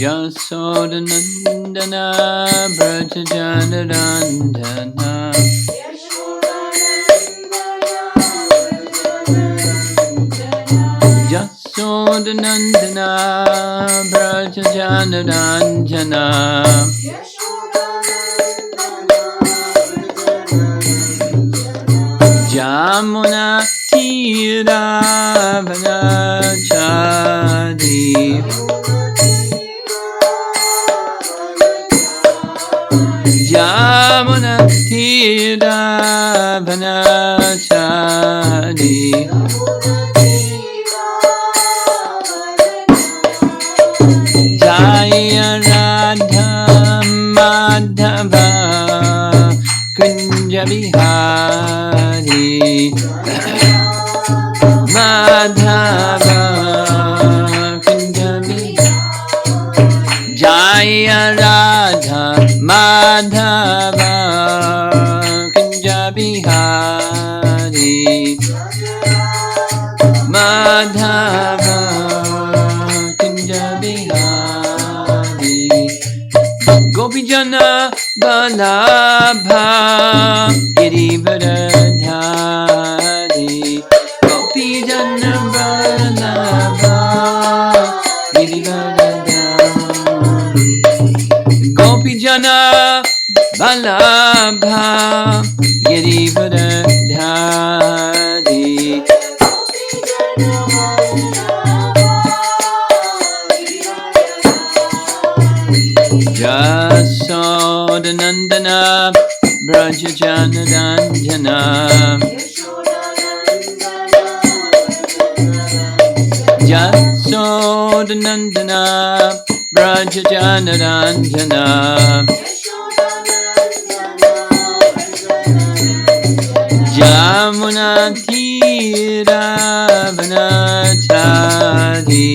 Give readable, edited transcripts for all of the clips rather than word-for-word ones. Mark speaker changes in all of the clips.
Speaker 1: Jasodanandana Brajajanarandana Jasodanandana Brajajanarandana Jamuna Tira Vanachadi Jamuna Tira Vanachadi Jaya Radha Madhava Kunja Bihari Madhava Kunja Bihari Jaya Radha Madhava Kunja Bihari Madhava Kunja Bihari Gopijana Balabha Girivardhari Gopijana Balabha Girivardhari Gopijana Balabha Girivardhari Jasodanandana Brajajanarandana Jasodanandana Brajajanarandana Jamuna Tira Vanachadi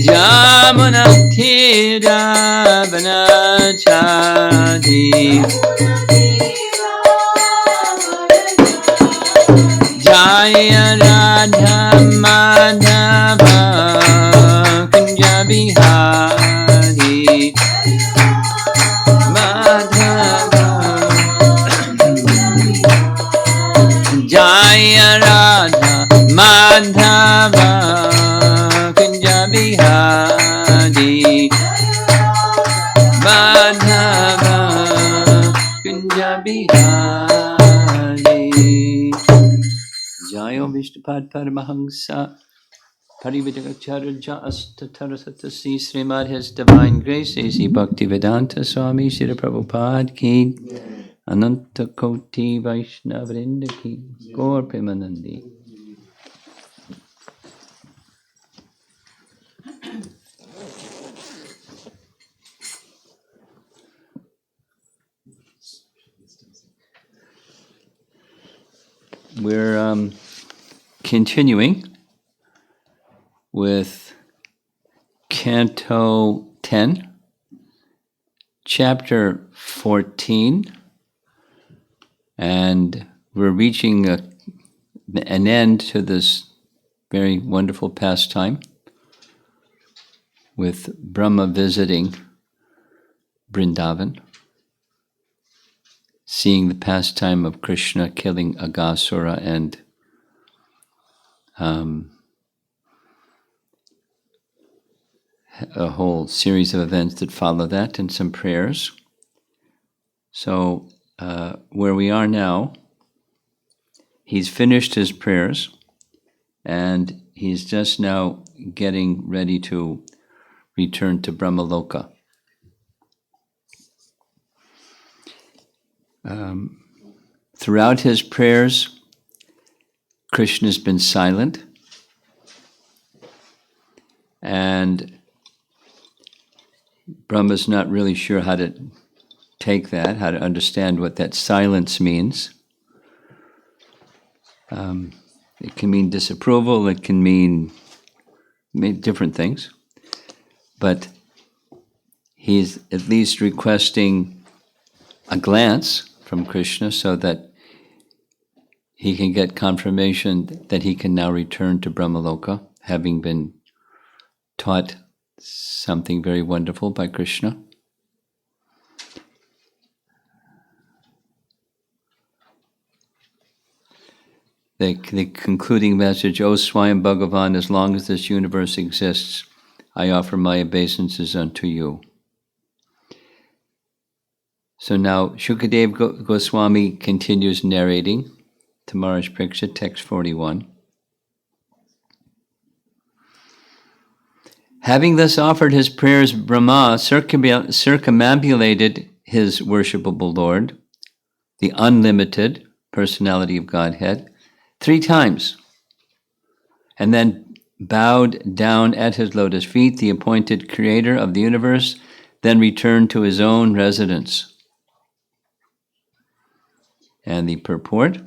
Speaker 1: Jamuna Tira Vanachadi Jaya Radha Madhava Kunja Bihari Madhava Jaya Radha Madhava Kunja Bihari Madhava Kunja Bihari Jayo Vishnupad Paramahamsa Parividagacharya Astatarasatasi Srimad His Divine Grace A.C. Bhaktivedanta Swami Srila Prabhupada Ki Ananta Koti Vaishnavrinda Ki Gaur Premanandi. We're continuing with Canto 10, Chapter 14, and we're reaching an end to this very wonderful pastime with Brahma visiting Vrindavan, seeing the pastime of Krishna killing Aghasura and a whole series of events that follow that and some prayers. So where we are now, he's finished his prayers and he's just now getting ready to return to Brahmaloka. Throughout his prayers, Krishna's been silent, and Brahma's not really sure how to take that, how to understand what that silence means. It can mean disapproval, it can mean different things. But he's at least requesting a glance from Krishna so that he can get confirmation that he can now return to Brahmaloka, having been taught something very wonderful by Krishna. The concluding message, O Swayam Bhagavan, as long as this universe exists, I offer my obeisances unto you. So now Shukadev Goswami continues narrating to Maharaj Parikshit, text 41. Having thus offered his prayers, Brahma circumambulated his worshipable Lord, the unlimited personality of Godhead, 3 times, and then bowed down at his lotus feet, the appointed creator of the universe, then returned to his own residence. And the purport: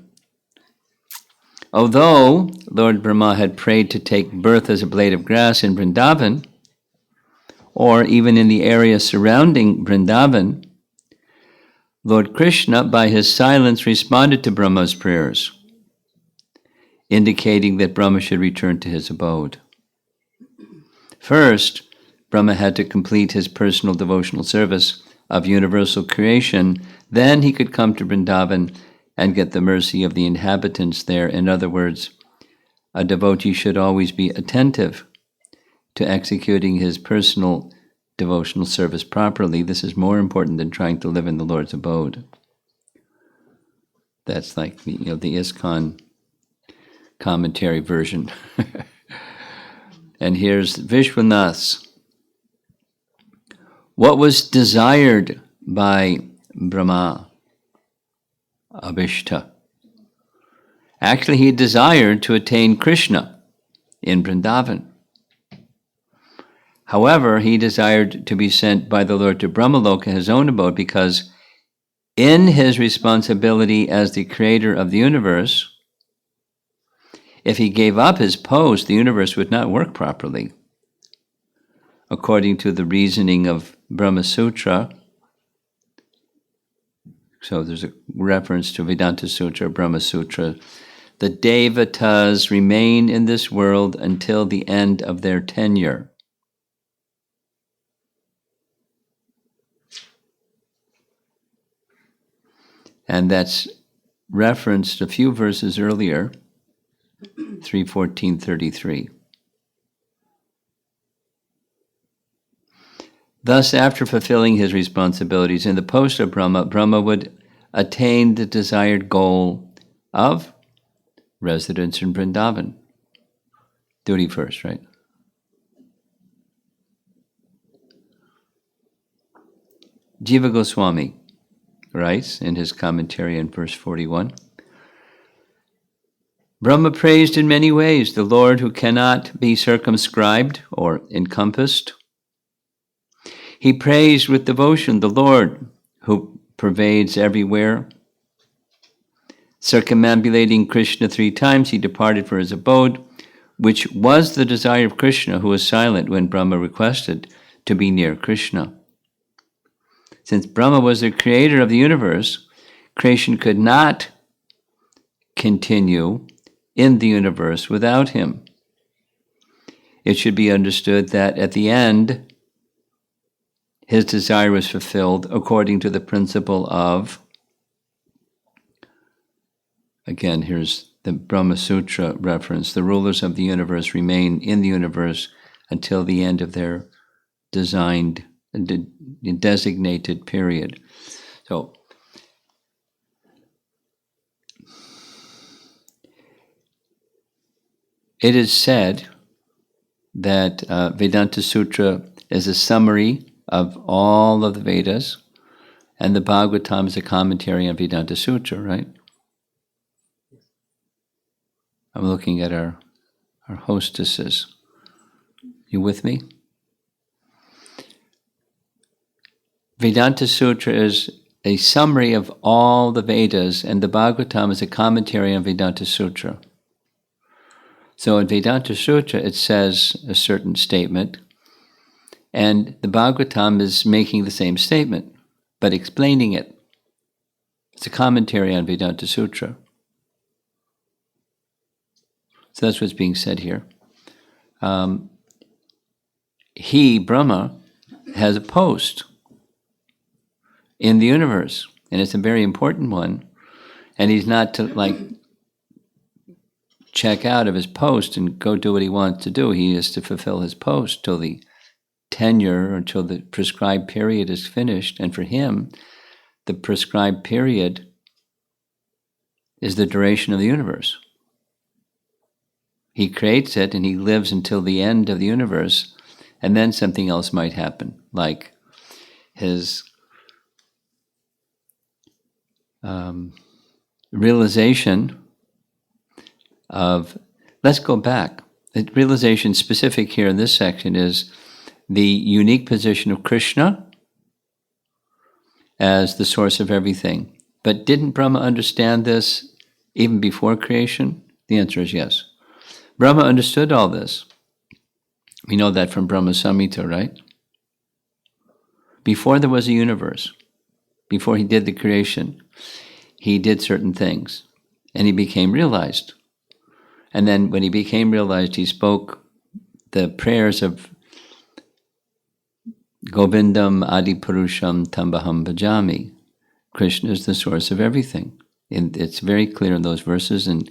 Speaker 1: although Lord Brahma had prayed to take birth as a blade of grass in Vrindavan, or even in the area surrounding Vrindavan, Lord Krishna, by his silence, responded to Brahma's prayers, indicating that Brahma should return to his abode. First, Brahma had to complete his personal devotional service of universal creation. Then he could come to Vrindavan and get the mercy of the inhabitants there. In other words, a devotee should always be attentive to executing his personal devotional service properly. This is more important than trying to live in the Lord's abode. That's like the ISKCON commentary version. And here's Vishwanath's. What was desired by Brahma? Abhishta. Actually, he desired to attain Krishna in Vrindavan. However, he desired to be sent by the Lord to Brahmaloka, his own abode, because in his responsibility as the creator of the universe, if he gave up his post, the universe would not work properly. According to the reasoning of Brahma Sutra, so there's a reference to Vedanta Sutra, Brahma Sutra, the Devatas remain in this world until the end of their tenure. And that's referenced a few verses earlier, 3:14:33. Thus, after fulfilling his responsibilities in the post of Brahma, Brahma would attain the desired goal of residence in Vrindavan. Duty first, right? Jiva Goswami writes in his commentary in verse 41, Brahma praised in many ways the Lord who cannot be circumscribed or encompassed. He praised with devotion the Lord who pervades everywhere. Circumambulating Krishna 3 times, he departed for his abode, which was the desire of Krishna, who was silent when Brahma requested to be near Krishna. Since Brahma was the creator of the universe, creation could not continue in the universe without him. It should be understood that at the end, his desire was fulfilled according to the principle of, again, here's the Brahma Sutra reference, the rulers of the universe remain in the universe until the end of their designated period. So, it is said that Vedanta Sutra is a summary of all of the Vedas, and the Bhagavatam is a commentary on Vedanta Sutra, right? I'm looking at our hostesses. You with me? Vedanta Sutra is a summary of all the Vedas, and the Bhagavatam is a commentary on Vedanta Sutra. So in Vedanta Sutra, it says a certain statement, And the Bhagavatam is making the same statement, but explaining it. It's a commentary on Vedanta Sutra. So that's what's being said here. He, Brahma, has a post in the universe, and it's a very important one. And he's not to check out of his post and go do what he wants to do. He is to fulfill his post till the tenure, until the prescribed period is finished. And for him, the prescribed period is the duration of the universe. He creates it and he lives until the end of the universe, and then something else might happen, like his realization of, let's go back. The realization specific here in this section is the unique position of Krishna as the source of everything. But didn't Brahma understand this even before creation? The answer is yes. Brahma understood all this. We know that from Brahma Samhita, right? Before there was a universe, before he did the creation, he did certain things, and he became realized. And then when he became realized, he spoke the prayers of Govindam Adipurusham Tambaham Bhajami. Krishna is the source of everything. And it's very clear in those verses, and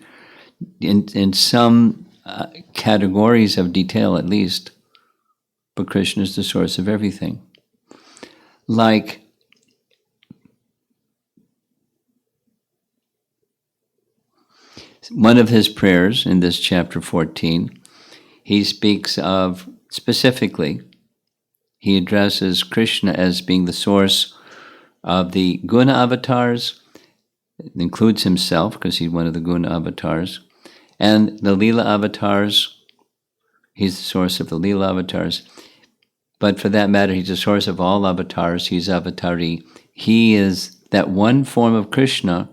Speaker 1: in some categories of detail at least, but Krishna is the source of everything. Like one of his prayers in this chapter 14, he speaks of, specifically, he addresses Krishna as being the source of the guna avatars. It includes himself, because he's one of the guna avatars, and the lila avatars. He's the source of the lila avatars. But for that matter, he's the source of all avatars. He's avatari. He is that one form of Krishna,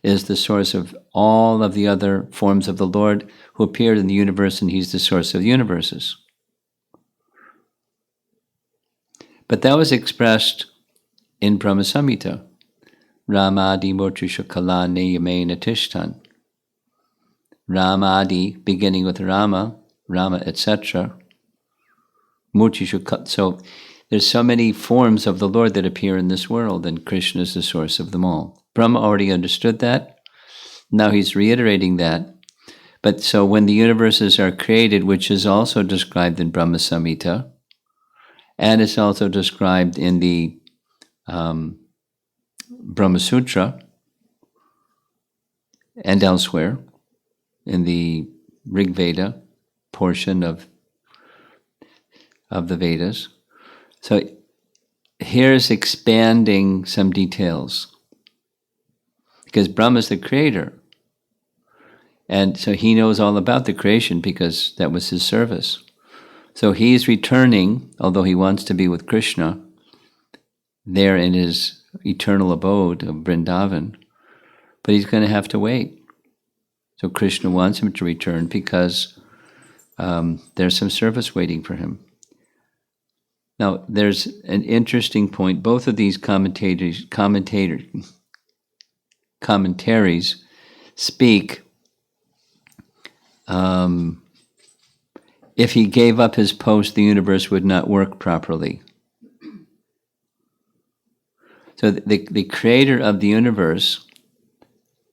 Speaker 1: is the source of all of the other forms of the Lord who appeared in the universe, and he's the source of the universes. But that was expressed in Brahma Samhita. Ramadi Murtisha Kala Neyamena Tishtan. Ramadi, beginning with Rama, etc. Murtisha. So there's so many forms of the Lord that appear in this world, and Krishna is the source of them all. Brahma already understood that. Now he's reiterating that. But so when the universes are created, which is also described in Brahma Samhita, and it's also described in the Brahma Sutra and elsewhere in the Rig Veda portion of the Vedas. So here's expanding some details, because Brahma is the creator. And so he knows all about the creation because that was his service. So he's returning, although he wants to be with Krishna, there in his eternal abode of Vrindavan, but he's going to have to wait. So Krishna wants him to return because there's some service waiting for him. Now, there's an interesting point. Both of these commentaries speak, if he gave up his post, the universe would not work properly. So the creator of the universe,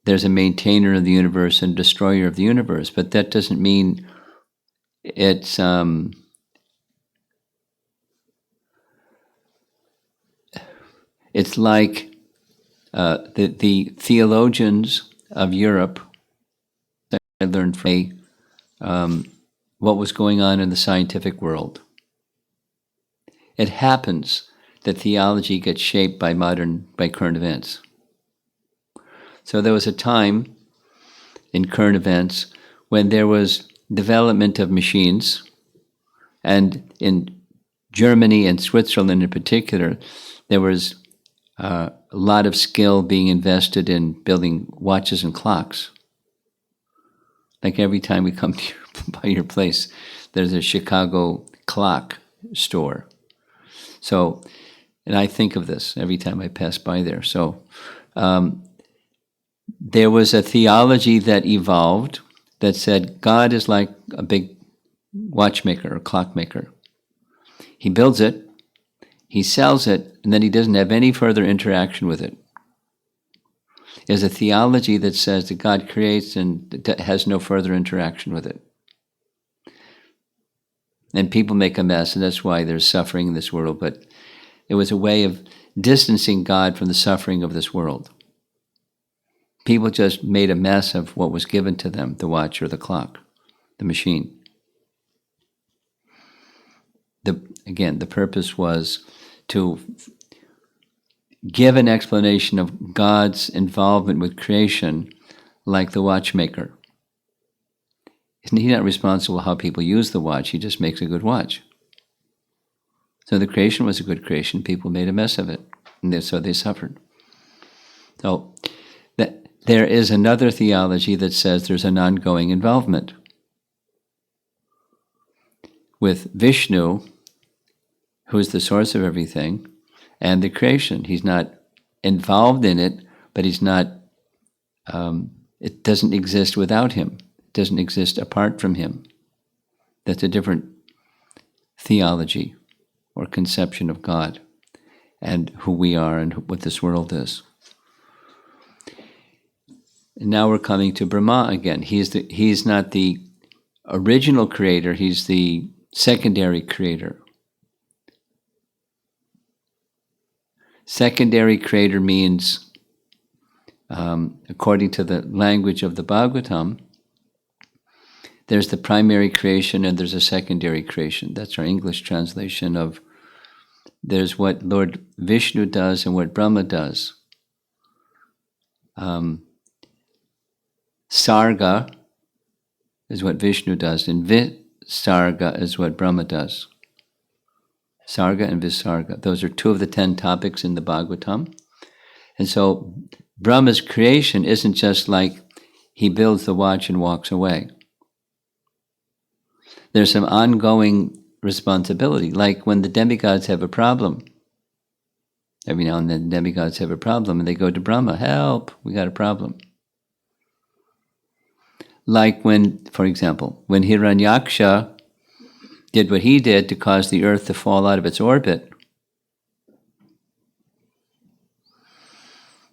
Speaker 1: there's a maintainer of the universe and destroyer of the universe, but that doesn't mean it's like the theologians of Europe. I learned from what was going on in the scientific world. It happens that theology gets shaped by current events. So there was a time in current events when there was development of machines, and in Germany and Switzerland in particular, there was a lot of skill being invested in building watches and clocks. Like every time we come by your place, there's a Chicago clock store. So, and I think of this every time I pass by there. So there was a theology that evolved that said God is like a big watchmaker or clockmaker. He builds it, he sells it, and then he doesn't have any further interaction with it. There's a theology that says that God creates and has no further interaction with it. And people make a mess, and that's why there's suffering in this world. But it was a way of distancing God from the suffering of this world. People just made a mess of what was given to them, the watch or the clock, the machine. Again, the purpose was to give an explanation of God's involvement with creation like the watchmaker. He's not responsible how people use the watch, he just makes a good watch. So the creation was a good creation, people made a mess of it, and so they suffered. So there is another theology that says there's an ongoing involvement with Vishnu, who is the source of everything, and the creation. He's not involved in it, but he's not, it doesn't exist without him. It doesn't exist apart from him. That's a different theology or conception of God and who we are and what this world is. And now we're coming to Brahma again. He's not the original creator, he's the secondary creator. Secondary creator means, according to the language of the Bhagavatam, there's the primary creation and there's a secondary creation. That's our English translation of there's what Lord Vishnu does and what Brahma does. Sarga is what Vishnu does, and Visarga is what Brahma does. Sarga and Visarga. Those are two of the 10 topics in the Bhagavatam. And so Brahma's creation isn't just like he builds the watch and walks away. There's some ongoing responsibility, like when the demigods have a problem. Every now and then demigods have a problem and they go to Brahma, help, we got a problem. Like when, for example, when Hiranyaksha did what he did to cause the earth to fall out of its orbit,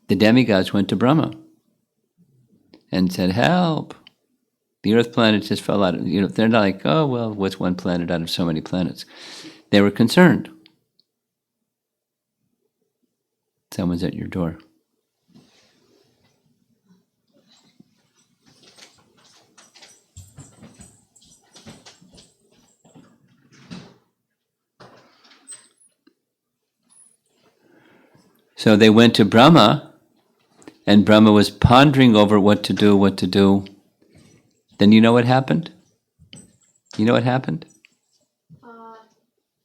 Speaker 1: the demigods went to Brahma and said, help, the earth planet just fell out. They're not like, oh, well, what's one planet out of so many planets? They were concerned. Someone's at your door. So they went to Brahma, and Brahma was pondering over what to do. Then you know what happened? You know what happened?
Speaker 2: I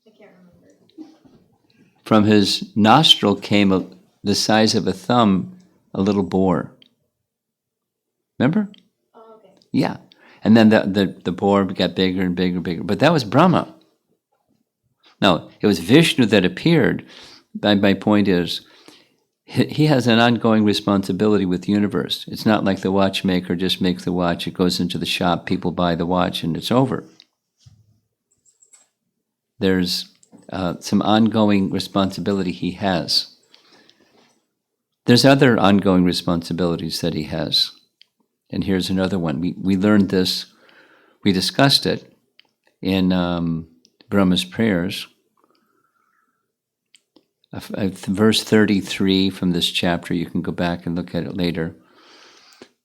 Speaker 2: can't remember.
Speaker 1: From his nostril came the size of a thumb, a little boar. Remember?
Speaker 2: Oh, okay.
Speaker 1: Yeah. And then the boar got bigger and bigger and bigger. But that was Brahma. No, it was Vishnu that appeared. My point is, he has an ongoing responsibility with the universe. It's not like the watchmaker just makes the watch, it goes into the shop, people buy the watch, and it's over. There's some ongoing responsibility he has. There's other ongoing responsibilities that he has. And here's another one. We learned this, we discussed it in Brahma's prayers. Verse 33 from this chapter, you can go back and look at it later.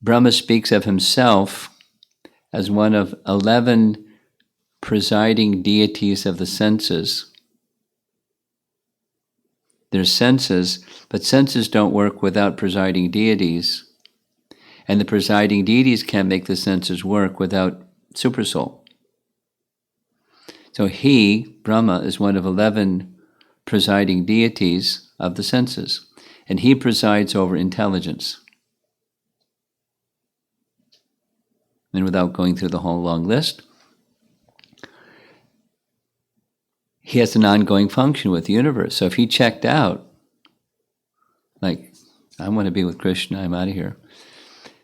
Speaker 1: Brahma speaks of himself as one of 11 presiding deities of the senses. There's senses, but senses don't work without presiding deities. And the presiding deities can't make the senses work without Supersoul. So he, Brahma, is one of 11 presiding deities of the senses, and he presides over intelligence. And without going through the whole long list, he has an ongoing function with the universe. So if he checked out, like, I want to be with Krishna, I'm out of here,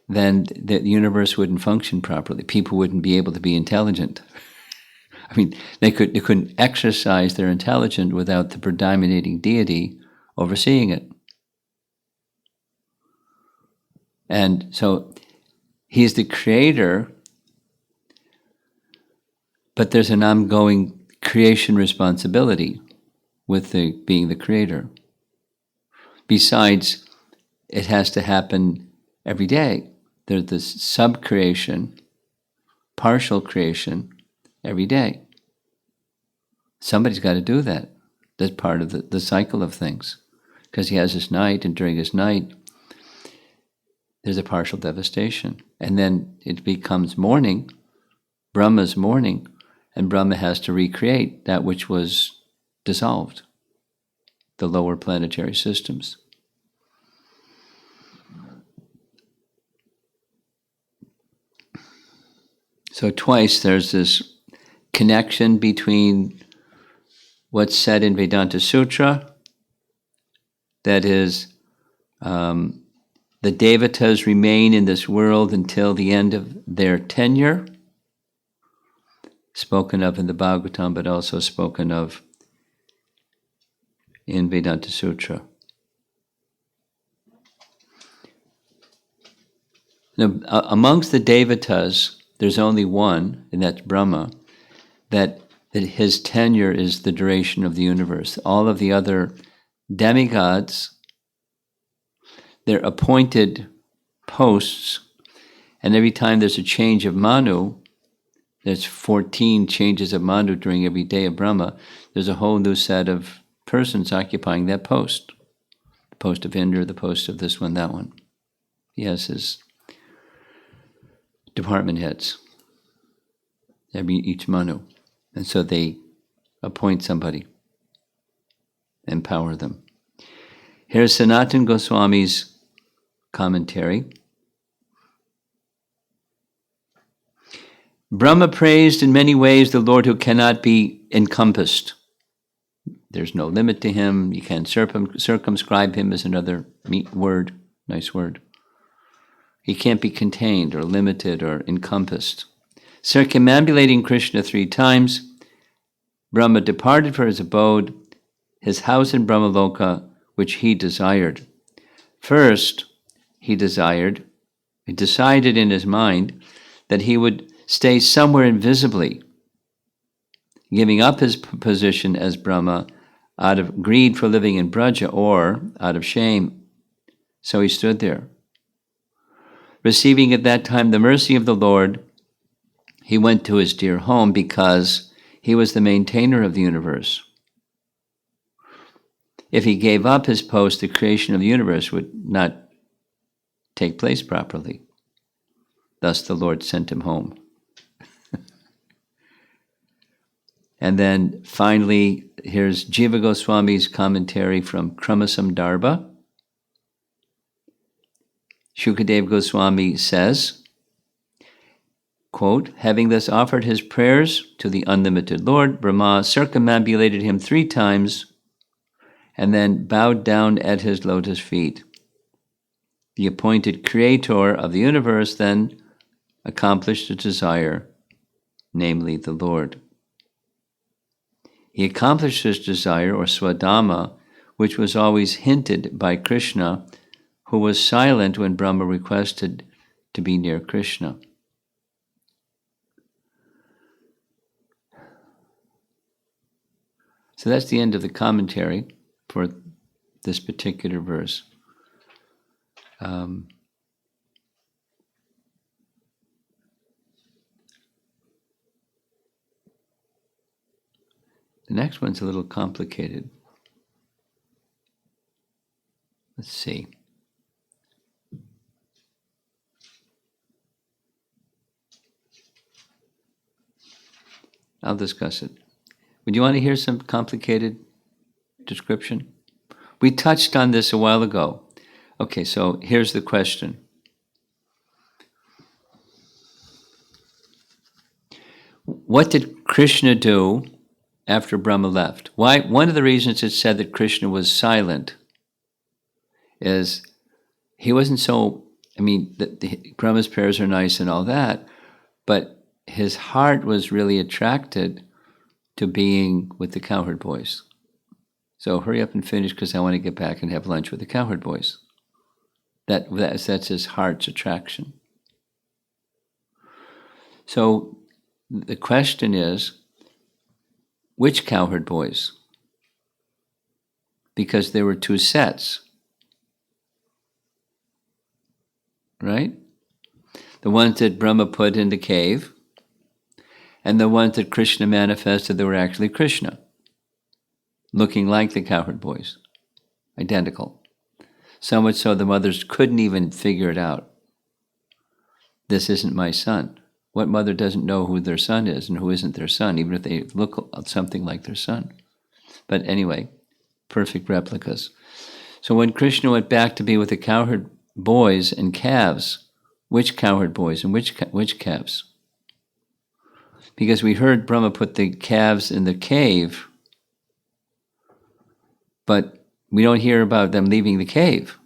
Speaker 1: then the universe wouldn't function properly. People wouldn't be able to be intelligent. I mean, they couldn't exercise their intelligence without the predominating deity overseeing it. And so he's the creator, but there's an ongoing creation responsibility with being the creator. Besides, it has to happen every day. There's this sub-creation, partial creation, every day. Somebody's got to do that. That's part of the cycle of things. Because he has his night, and during his night, there's a partial devastation. And then it becomes morning, Brahma's morning, and Brahma has to recreate that which was dissolved, the lower planetary systems. So twice there's this connection between what's said in Vedanta Sutra, that is, the devatas remain in this world until the end of their tenure, spoken of in the Bhagavatam, but also spoken of in Vedanta Sutra. Now, amongst the devatas, there's only one, and that's Brahma, that his tenure is the duration of the universe. All of the other demigods, they're appointed posts, and every time there's a change of Manu, there's 14 changes of Manu during every day of Brahma, there's a whole new set of persons occupying that post. The post of Indra, the post of this one, that one. He has his department heads, each Manu. And so they appoint somebody, empower them. Here's Sanatana Goswami's commentary. Brahma praised in many ways the Lord who cannot be encompassed. There's no limit to him. You can't circumscribe him is another word, nice word. He can't be contained or limited or encompassed. Circumambulating Krishna 3 times, Brahma departed for his abode, his house in Brahmaloka, which he desired. First, he decided in his mind that he would stay somewhere invisibly, giving up his position as Brahma out of greed for living in Braja or out of shame. So he stood there. Receiving at that time the mercy of the Lord, he went to his dear home because he was the maintainer of the universe. If he gave up his post, the creation of the universe would not take place properly. Thus the Lord sent him home. And then finally, here's Jiva Goswami's commentary from Kramasandarbha. Shukadev Goswami says, quote, having thus offered his prayers to the unlimited Lord, Brahma circumambulated him 3 times and then bowed down at his lotus feet. The appointed creator of the universe then accomplished his desire, namely the Lord. He accomplished his desire, or swadhamma, which was always hinted by Krishna, who was silent when Brahma requested to be near Krishna. So that's the end of the commentary for this particular verse. The next one's a little complicated. Let's see. I'll discuss it. Would you want to hear some complicated description? We touched on this a while ago. Okay, so here's the question. What did Krishna do after Brahma left. Why? One of the reasons it's said that Krishna was silent is he wasn't so, Brahma's prayers are nice and all that, but his heart was really attracted to being with the cowherd boys. So hurry up and finish because I want to get back and have lunch with the cowherd boys. That's his heart's attraction. So the question is, which cowherd boys? Because there were two sets, right? The ones that Brahma put in the cave, and the ones that Krishna manifested that were actually Krishna, looking like the cowherd boys, identical. So much so the mothers couldn't even figure it out. This isn't my son. What mother doesn't know who their son is and who isn't their son, even if they look something like their son? But anyway, perfect replicas. So when Krishna went back to be with the cowherd boys and calves, which cowherd boys and which calves? Because we heard Brahma put the calves in the cave, but we don't hear about them leaving the cave.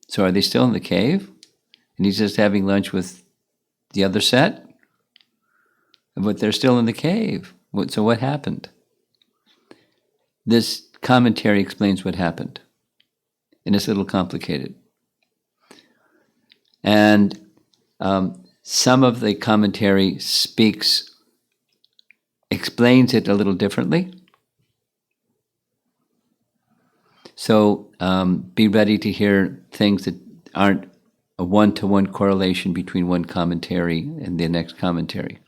Speaker 1: So are they still in the cave? And he's just having lunch with the other set? But they're still in the cave. So what happened? This commentary explains what happened. And it's a little complicated. And some of the commentary explains it a little differently. So be ready to hear things that aren't a one-to-one correlation between one commentary and the next commentary.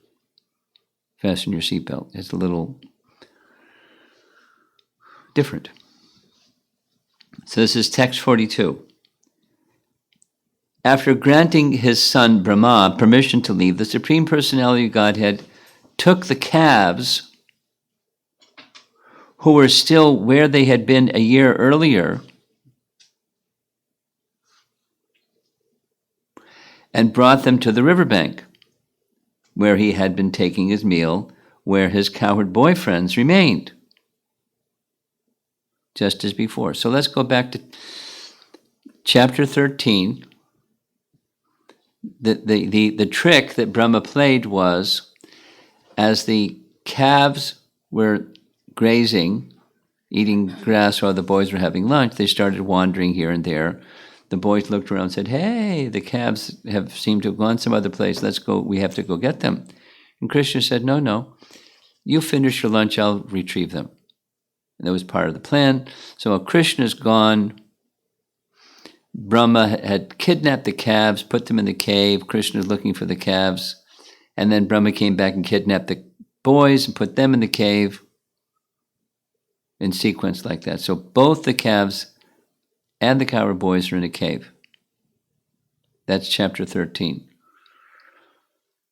Speaker 1: Fasten your seatbelt. It's a little different. So this is text 42. After granting his son Brahma permission to leave, the Supreme Personality of Godhead took the calves who were still where they had been a year earlier and brought them to the riverbank where he had been taking his meal, where his cowherd boyfriends remained, just as before. So let's go back to chapter 13. The trick that Brahma played was, as the calves were grazing, eating grass while the boys were having lunch, they started wandering here and there. The boys looked around and said, hey, the calves have seemed to have gone some other place. Let's go. We have to go get them. And Krishna said, no. You finish your lunch, I'll retrieve them. And that was part of the plan. So while Krishna's gone, Brahma had kidnapped the calves, put them in the cave. Krishna's looking for the calves. And then Brahma came back and kidnapped the boys and put them in the cave in sequence like that. So both the calves and the cowherd boys are in a cave. That's chapter 13.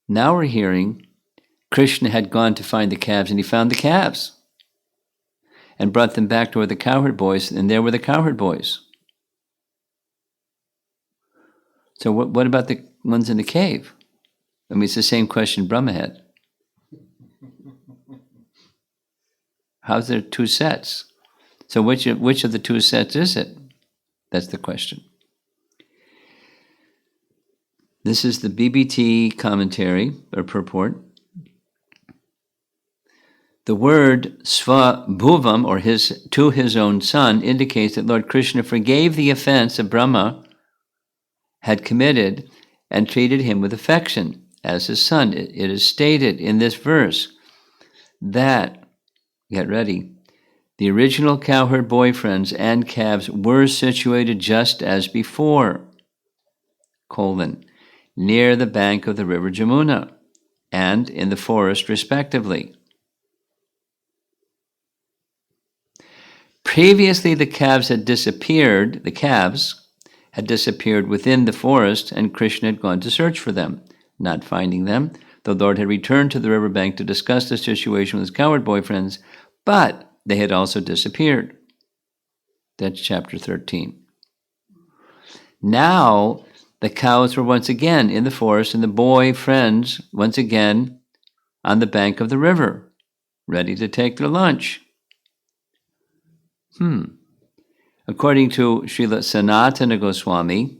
Speaker 1: Now we're hearing Krishna had gone to find the calves, and he found the calves and brought them back to where the cowherd boys, and there were the cowherd boys. So what about the ones in the cave? It's the same question Brahma had. How's there two sets? So which of the two sets is it? That's the question. This is the BBT commentary or purport. The word Svabhuvam, or to his own son, indicates that Lord Krishna forgave the offense that Brahma had committed and treated him with affection as his son. It is stated in this verse that, get ready, the original cowherd boyfriends and calves were situated just as before, near the bank of the river Jamuna and in the forest respectively. Previously the calves had disappeared within the forest, and Krishna had gone to search for them. Not finding them, the Lord had returned to the riverbank to discuss the situation with his cowherd boyfriends, but they had also disappeared. That's chapter 13. Now, the cows were once again in the forest, and the boy friends once again on the bank of the river. ready to take their lunch. According to Srila Sanatana Goswami,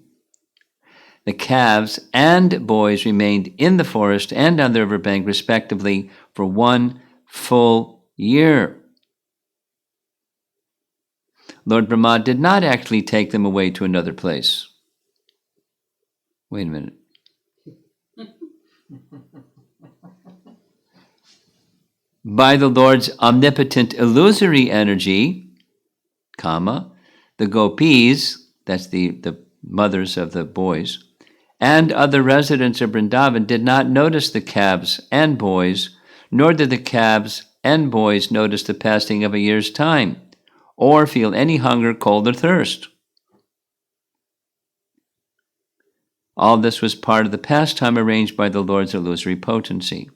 Speaker 1: the calves and boys remained in the forest and on the riverbank, respectively, for 1 full year. Lord Brahma did not actually take them away to another place. Wait a minute. By the Lord's omnipotent illusory energy, the gopis, that's the mothers of the boys, and other residents of Vrindavan did not notice the calves and boys, nor did the calves and boys notice the passing of a year's time, or feel any hunger, cold, or thirst. All this was part of the pastime arranged by the Lord's illusory potency.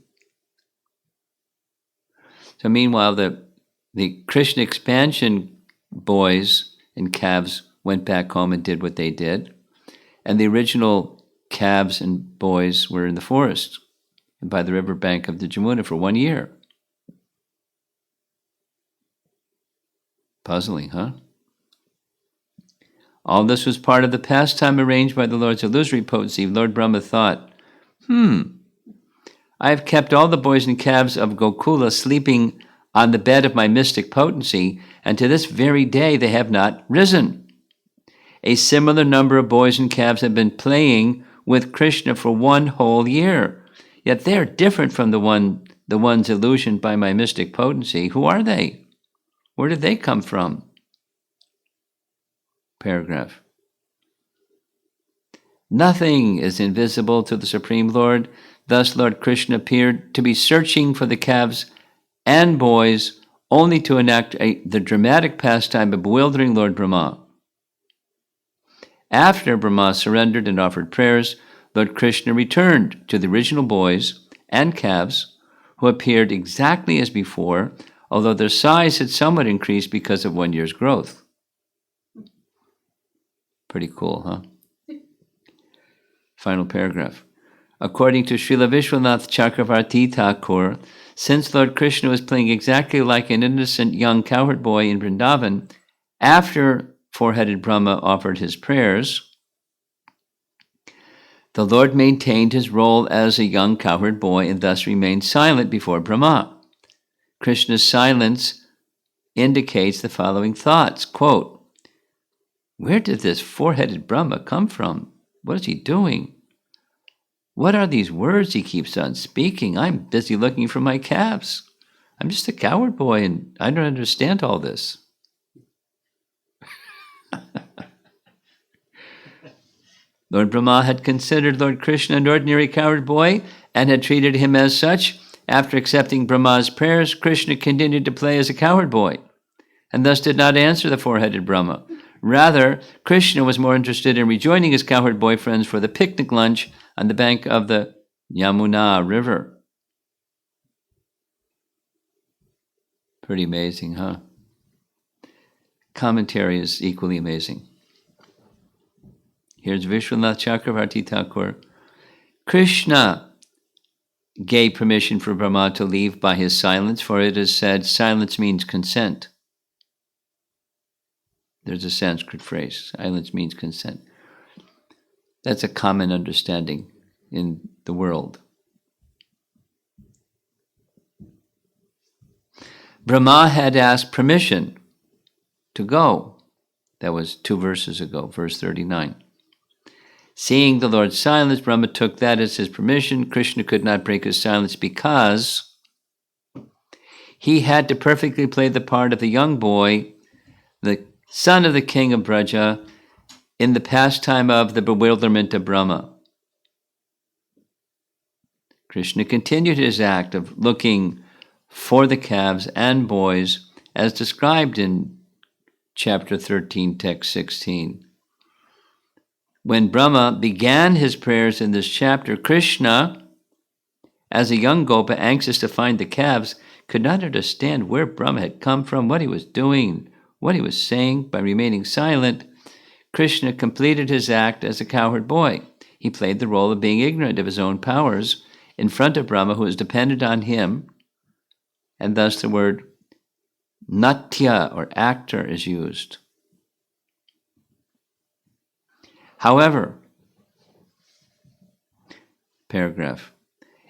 Speaker 1: So meanwhile, the Krishna expansion boys and calves went back home and did what they did, and the original calves and boys were in the forest and by the riverbank of the Jamuna for 1 year. Puzzling, huh? All this was part of the pastime arranged by the Lord's illusory potency. Lord Brahma thought, I have kept all the boys and calves of Gokula sleeping on the bed of my mystic potency, and to this very day they have not risen. A similar number of boys and calves have been playing with Krishna for 1 whole year, yet they are different from the ones illusioned by my mystic potency. Who are they? Where did they come from? Paragraph. Nothing is invisible to the Supreme Lord. Thus Lord Krishna appeared to be searching for the calves and boys, only to enact the dramatic pastime of bewildering Lord Brahma. After Brahma surrendered and offered prayers, Lord Krishna returned to the original boys and calves, who appeared exactly as before, although their size had somewhat increased because of 1 year's growth. Pretty cool, huh? Final paragraph. According to Srila Vishwanath Chakravarti Thakur, since Lord Krishna was playing exactly like an innocent young cowherd boy in Vrindavan, after four-headed Brahma offered his prayers, the Lord maintained his role as a young cowherd boy and thus remained silent before Brahma. Krishna's silence indicates the following thoughts, quote, where did this four-headed Brahma come from? What is he doing? What are these words he keeps on speaking? I'm busy looking for my calves. I'm just a cowherd boy and I don't understand all this. Lord Brahma had considered Lord Krishna an ordinary cowherd boy and had treated him as such. After accepting Brahma's prayers, Krishna continued to play as a cowherd boy and thus did not answer the four-headed Brahma. Rather, Krishna was more interested in rejoining his cowherd boyfriends for the picnic lunch on the bank of the Yamuna River. Pretty amazing, huh? Commentary is equally amazing. Here's Vishwanath Chakravarti Thakur. Krishna gave permission for Brahma to leave by his silence, for it is said, silence means consent. There's a Sanskrit phrase, silence means consent. That's a common understanding in the world. Brahma had asked permission to go. That was 2 verses ago, verse 39. Seeing the Lord's silence, Brahma took that as his permission. Krishna could not break his silence because he had to perfectly play the part of the young boy, the son of the king of Braja, in the pastime of the bewilderment of Brahma. Krishna continued his act of looking for the calves and boys as described in chapter 13, text 16. When Brahma began his prayers in this chapter, Krishna, as a young gopa anxious to find the calves, could not understand where Brahma had come from, what he was doing, what he was saying. By remaining silent, Krishna completed his act as a cowherd boy. He played the role of being ignorant of his own powers in front of Brahma, who was dependent on him and thus the word natya or actor is used. However, paragraph,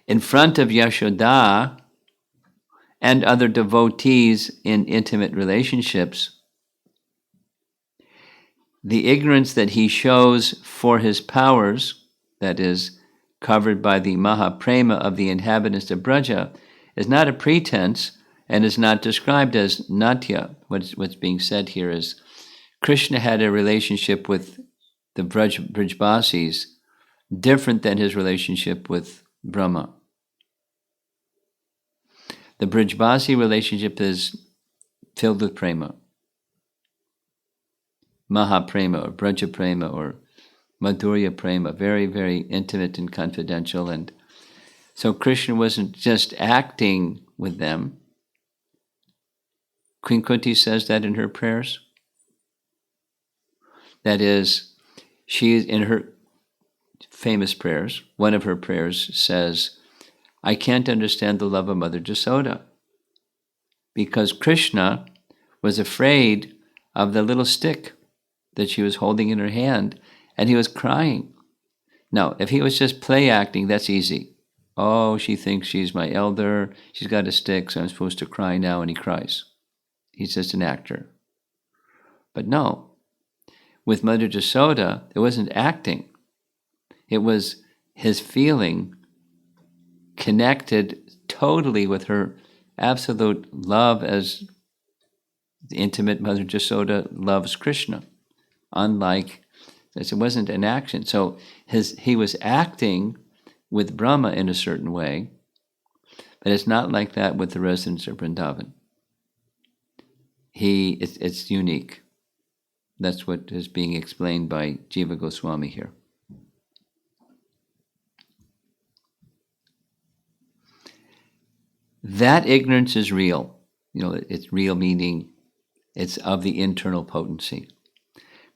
Speaker 1: in front of Yashoda and other devotees in intimate relationships, the ignorance that he shows for his powers, that is, covered by the Mahaprema of the inhabitants of Braja, is not a pretense and is not described as Natya. What's being said here is Krishna had a relationship with the Brijbasis different than his relationship with Brahma. The Brijbasi relationship is filled with prema, Mahaprema or Braja Prema or Madhurya Prema, very, very intimate and confidential. And so Krishna wasn't just acting with them. Queen Kunti says that in her prayers. That is, she, in her famous prayers, one of her prayers says, I can't understand the love of Mother Jasoda because Krishna was afraid of the little stick that she was holding in her hand, and he was crying. Now, if he was just play acting, that's easy. Oh, she thinks she's my elder, she's got a stick, so I'm supposed to cry now, and he cries. He's just an actor. But no, with Mother Jasoda, it wasn't acting. It was his feeling connected totally with her absolute love as the intimate Mother Jasoda loves Krishna. Unlike this, it wasn't an action. So he was acting with Brahma in a certain way, but it's not like that with the residents of Vrindavan. It's unique. That's what is being explained by Jiva Goswami here. That ignorance is real. It's real meaning it's of the internal potency.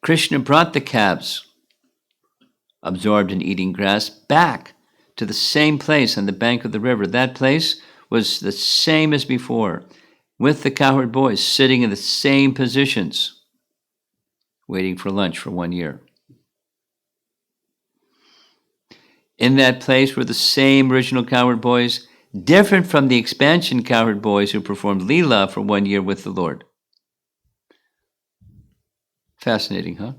Speaker 1: Krishna brought the calves, absorbed in eating grass, back to the same place on the bank of the river. That place was the same as before, with the cowherd boys sitting in the same positions, waiting for lunch for 1 year. In that place were the same original cowherd boys, different from the expansion cowherd boys who performed Leela for 1 year with the Lord. Fascinating, huh?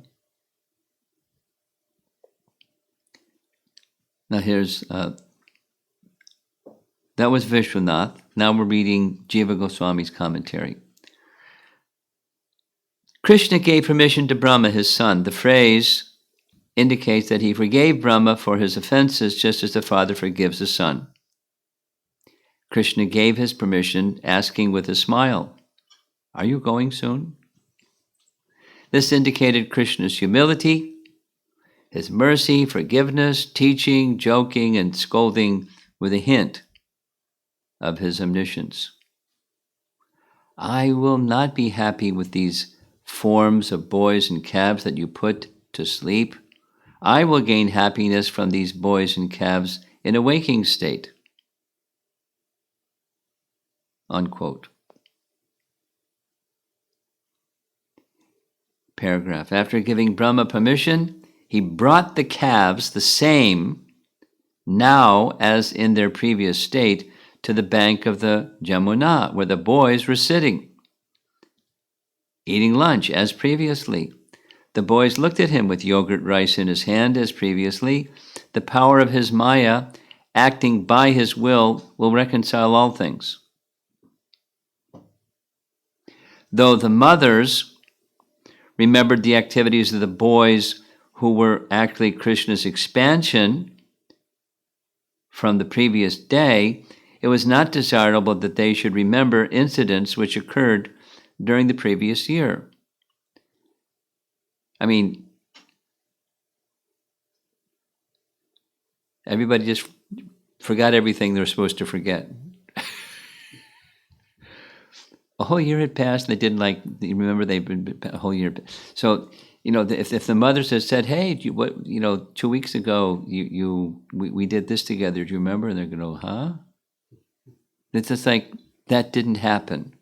Speaker 1: Now here's, that was Vishwanath. Now we're reading Jiva Goswami's commentary. Krishna gave permission to Brahma, his son. The phrase indicates that he forgave Brahma for his offenses just as the father forgives the son. Krishna gave his permission, asking with a smile, "Are you going soon?" This indicated Krishna's humility, his mercy, forgiveness, teaching, joking, and scolding with a hint of his omniscience. I will not be happy with these forms of boys and calves that you put to sleep. I will gain happiness from these boys and calves in a waking state. Unquote. Paragraph. After giving Brahma permission, he brought the calves the same now as in their previous state to the bank of the Jamuna, where the boys were sitting, eating lunch as previously. The boys looked at him with yogurt rice in his hand as previously. The power of his Maya, acting by his will reconcile all things. Though the mothers remembered the activities of the boys who were actually Krishna's expansion from the previous day, it was not desirable that they should remember incidents which occurred during the previous year. I mean, everybody just forgot everything they're supposed to forget. A whole year had passed, and they didn't remember they've been a whole year. So, if the mothers had said, "Hey, 2 weeks ago, we did this together. Do you remember?" And they're going to go, "Huh?" It's just like that didn't happen.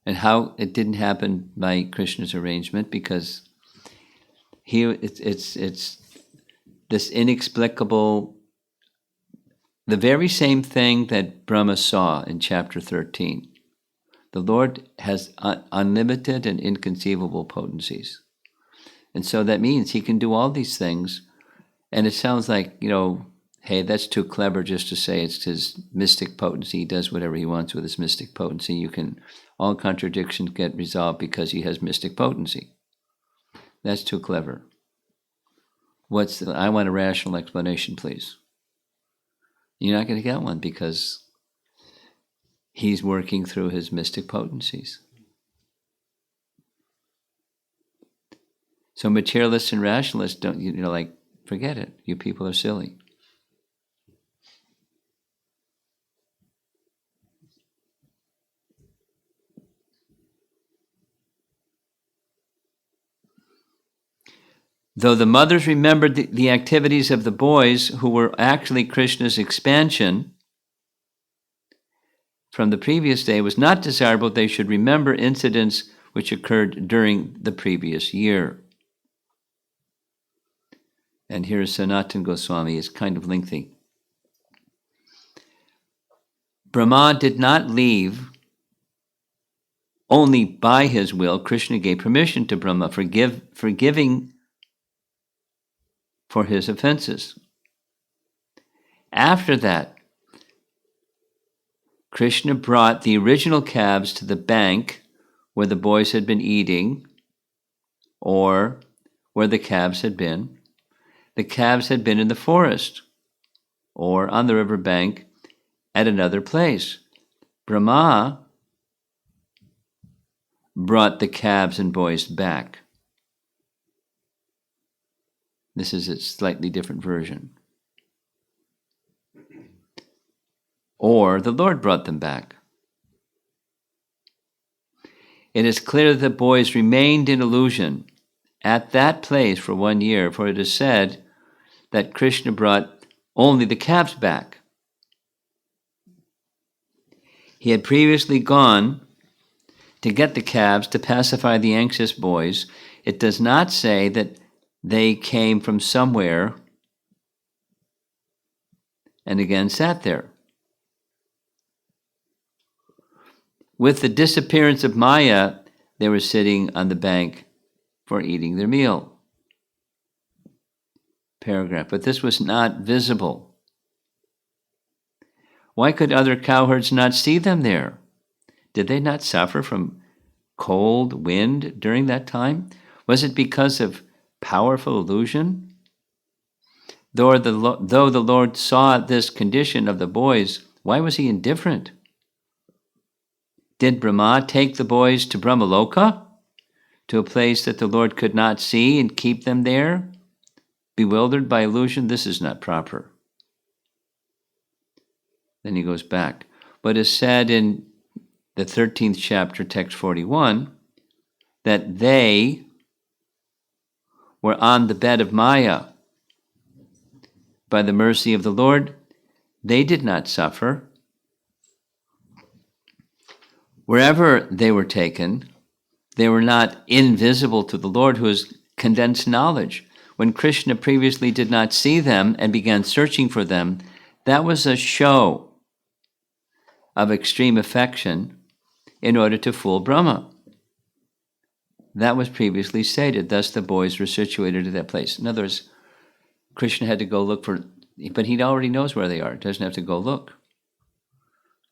Speaker 1: And how it didn't happen by Krishna's arrangement, because it's this inexplicable, the very same thing that Brahma saw in chapter 13. The Lord has unlimited and inconceivable potencies. And so that means he can do all these things. And it sounds like, hey, that's too clever just to say it's his mystic potency. He does whatever he wants with his mystic potency. All contradictions get resolved because he has mystic potency. That's too clever. I want a rational explanation, please. You're not going to get one because he's working through his mystic potencies. So materialists and rationalists don't, forget it. You people are silly. Though the mothers remembered the activities of the boys who were actually Krishna's expansion from the previous day, it was not desirable they should remember incidents which occurred during the previous year. And here is Sanatana Goswami. It's kind of lengthy. Brahma did not leave only by his will. Krishna gave permission to Brahma forgiving for his offenses. After that, Krishna brought the original calves to the bank where the boys had been eating, or where the calves had been. The calves had been in the forest, or on the river bank at another place. Brahma brought the calves and boys back. This is a slightly different version. Or the Lord brought them back. It is clear that the boys remained in illusion at that place for 1 year, for it is said that Krishna brought only the calves back. He had previously gone to get the calves to pacify the anxious boys. It does not say that they came from somewhere and again sat there. With the disappearance of Maya, they were sitting on the bank for eating their meal. Paragraph. But this was not visible. Why could other cowherds not see them there? Did they not suffer from cold wind during that time? Was it because of powerful illusion? Though the Lord saw this condition of the boys, why was he indifferent? Did Brahma take the boys to Brahmaloka, to a place that the Lord could not see, and keep them there, bewildered by illusion? This is not proper. Then he goes back. What is said in the 13th chapter, text 41, that they were on the bed of Maya. By the mercy of the Lord, they did not suffer. Wherever they were taken, they were not invisible to the Lord, who is condensed knowledge. When Krishna previously did not see them and began searching for them, that was a show of extreme affection in order to fool Brahma. That was previously stated. Thus the boys were situated at that place. In other words, Krishna had to go look for, but he already knows where they are. Doesn't have to go look.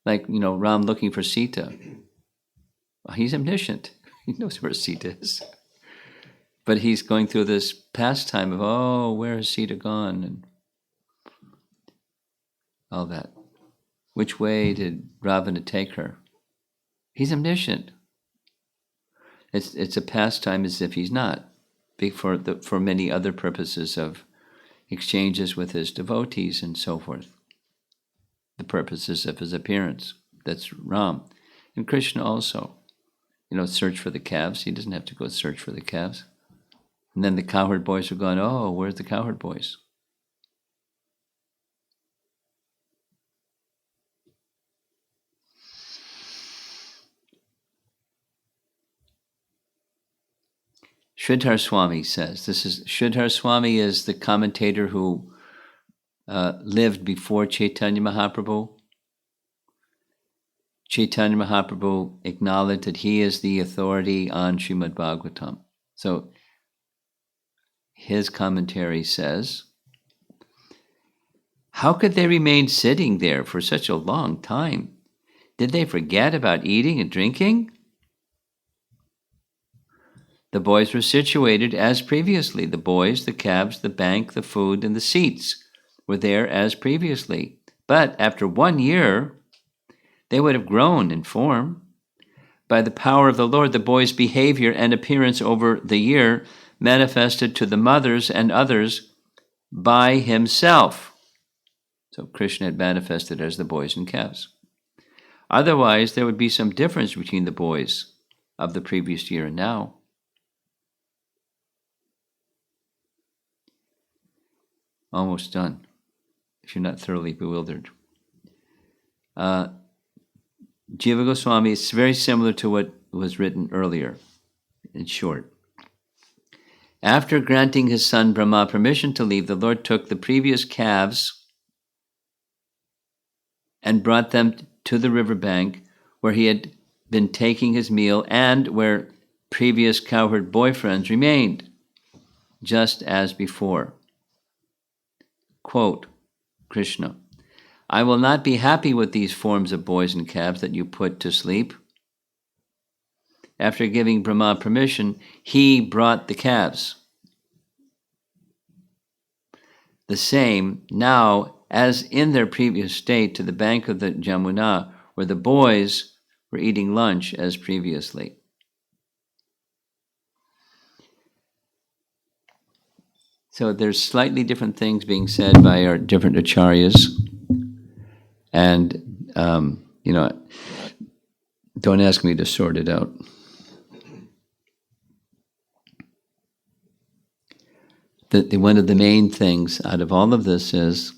Speaker 1: Like, Ram looking for Sita. Well, he's omniscient. He knows where Sita is. But he's going through this pastime of, where has Sita gone? And all that. Which way did Ravana take her? He's omniscient. It's a pastime as if he's not, for many other purposes of exchanges with his devotees and so forth. The purposes of his appearance. That's Ram. And Krishna also. Search for the calves. He doesn't have to go search for the calves. And then the cowherd boys are going, where's the cowherd boys? Sridhar Swami says, Sridhar Swami is the commentator who lived before Chaitanya Mahaprabhu. Chaitanya Mahaprabhu acknowledged that he is the authority on Srimad Bhagavatam. So his commentary says, how could they remain sitting there for such a long time? Did they forget about eating and drinking? The boys were situated as previously. The boys, the cabs, the bank, the food, and the seats were there as previously. But after 1 year, they would have grown in form. By the power of the Lord, the boys' behavior and appearance over the year manifested to the mothers and others by himself. So Krishna had manifested as the boys and calves. Otherwise, there would be some difference between the boys of the previous year and now. Almost done, if you're not thoroughly bewildered. Jiva Goswami is very similar to what was written earlier, in short. After granting his son Brahma permission to leave, the Lord took the previous calves and brought them to the riverbank where he had been taking his meal and where previous cowherd boyfriends remained, just as before. Quote, Krishna, I will not be happy with these forms of boys and calves that you put to sleep. After giving Brahma permission, he brought the calves. The same now as in their previous state to the bank of the Jamuna, where the boys were eating lunch as previously. So there's slightly different things being said by our different acharyas. And, don't ask me to sort it out. One of the main things out of all of this is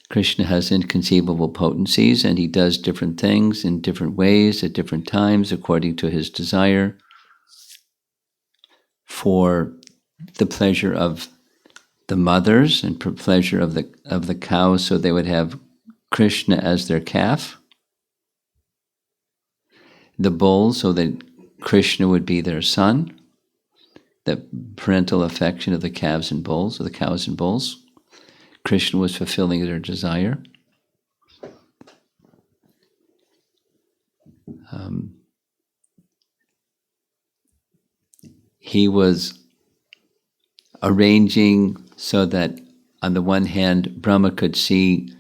Speaker 1: Krishna has inconceivable potencies, and he does different things in different ways at different times according to his desire for the pleasure of the mothers and pleasure of the cows, so they would have Krishna as their calf. The bulls, so that Krishna would be their son. The parental affection of the calves and bulls, or the cows and bulls. Krishna was fulfilling their desire. He was arranging so that on the one hand, Brahma could see,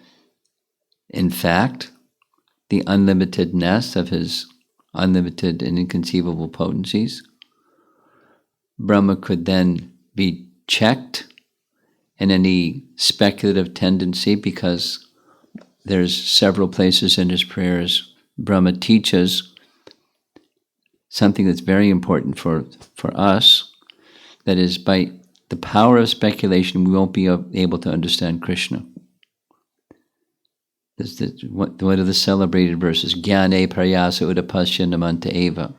Speaker 1: in fact, the unlimitedness of his unlimited and inconceivable potencies. Brahma could then be checked in any speculative tendency, because there's several places in his prayers Brahma teaches something that's very important for us, that is, by the power of speculation, we won't be able to understand Krishna. One of the celebrated verses, Jnane Prayasa Udapasya Namanta Eva.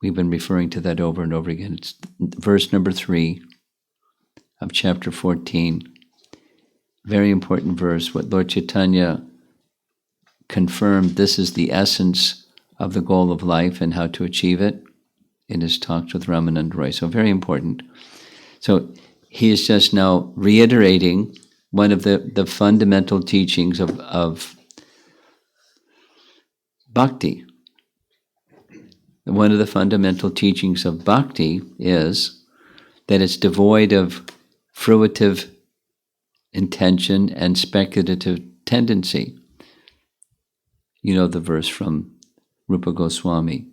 Speaker 1: We've been referring to that over and over again. It's verse number 3 of chapter 14. Very important verse. What Lord Chaitanya confirmed, this is the essence of the goal of life and how to achieve it in his talks with Ramananda Roy. So very important. So he is just now reiterating one of the fundamental teachings of bhakti. One of the fundamental teachings of bhakti is that it's devoid of fruitive intention and speculative tendency. You know the verse from Rupa Goswami.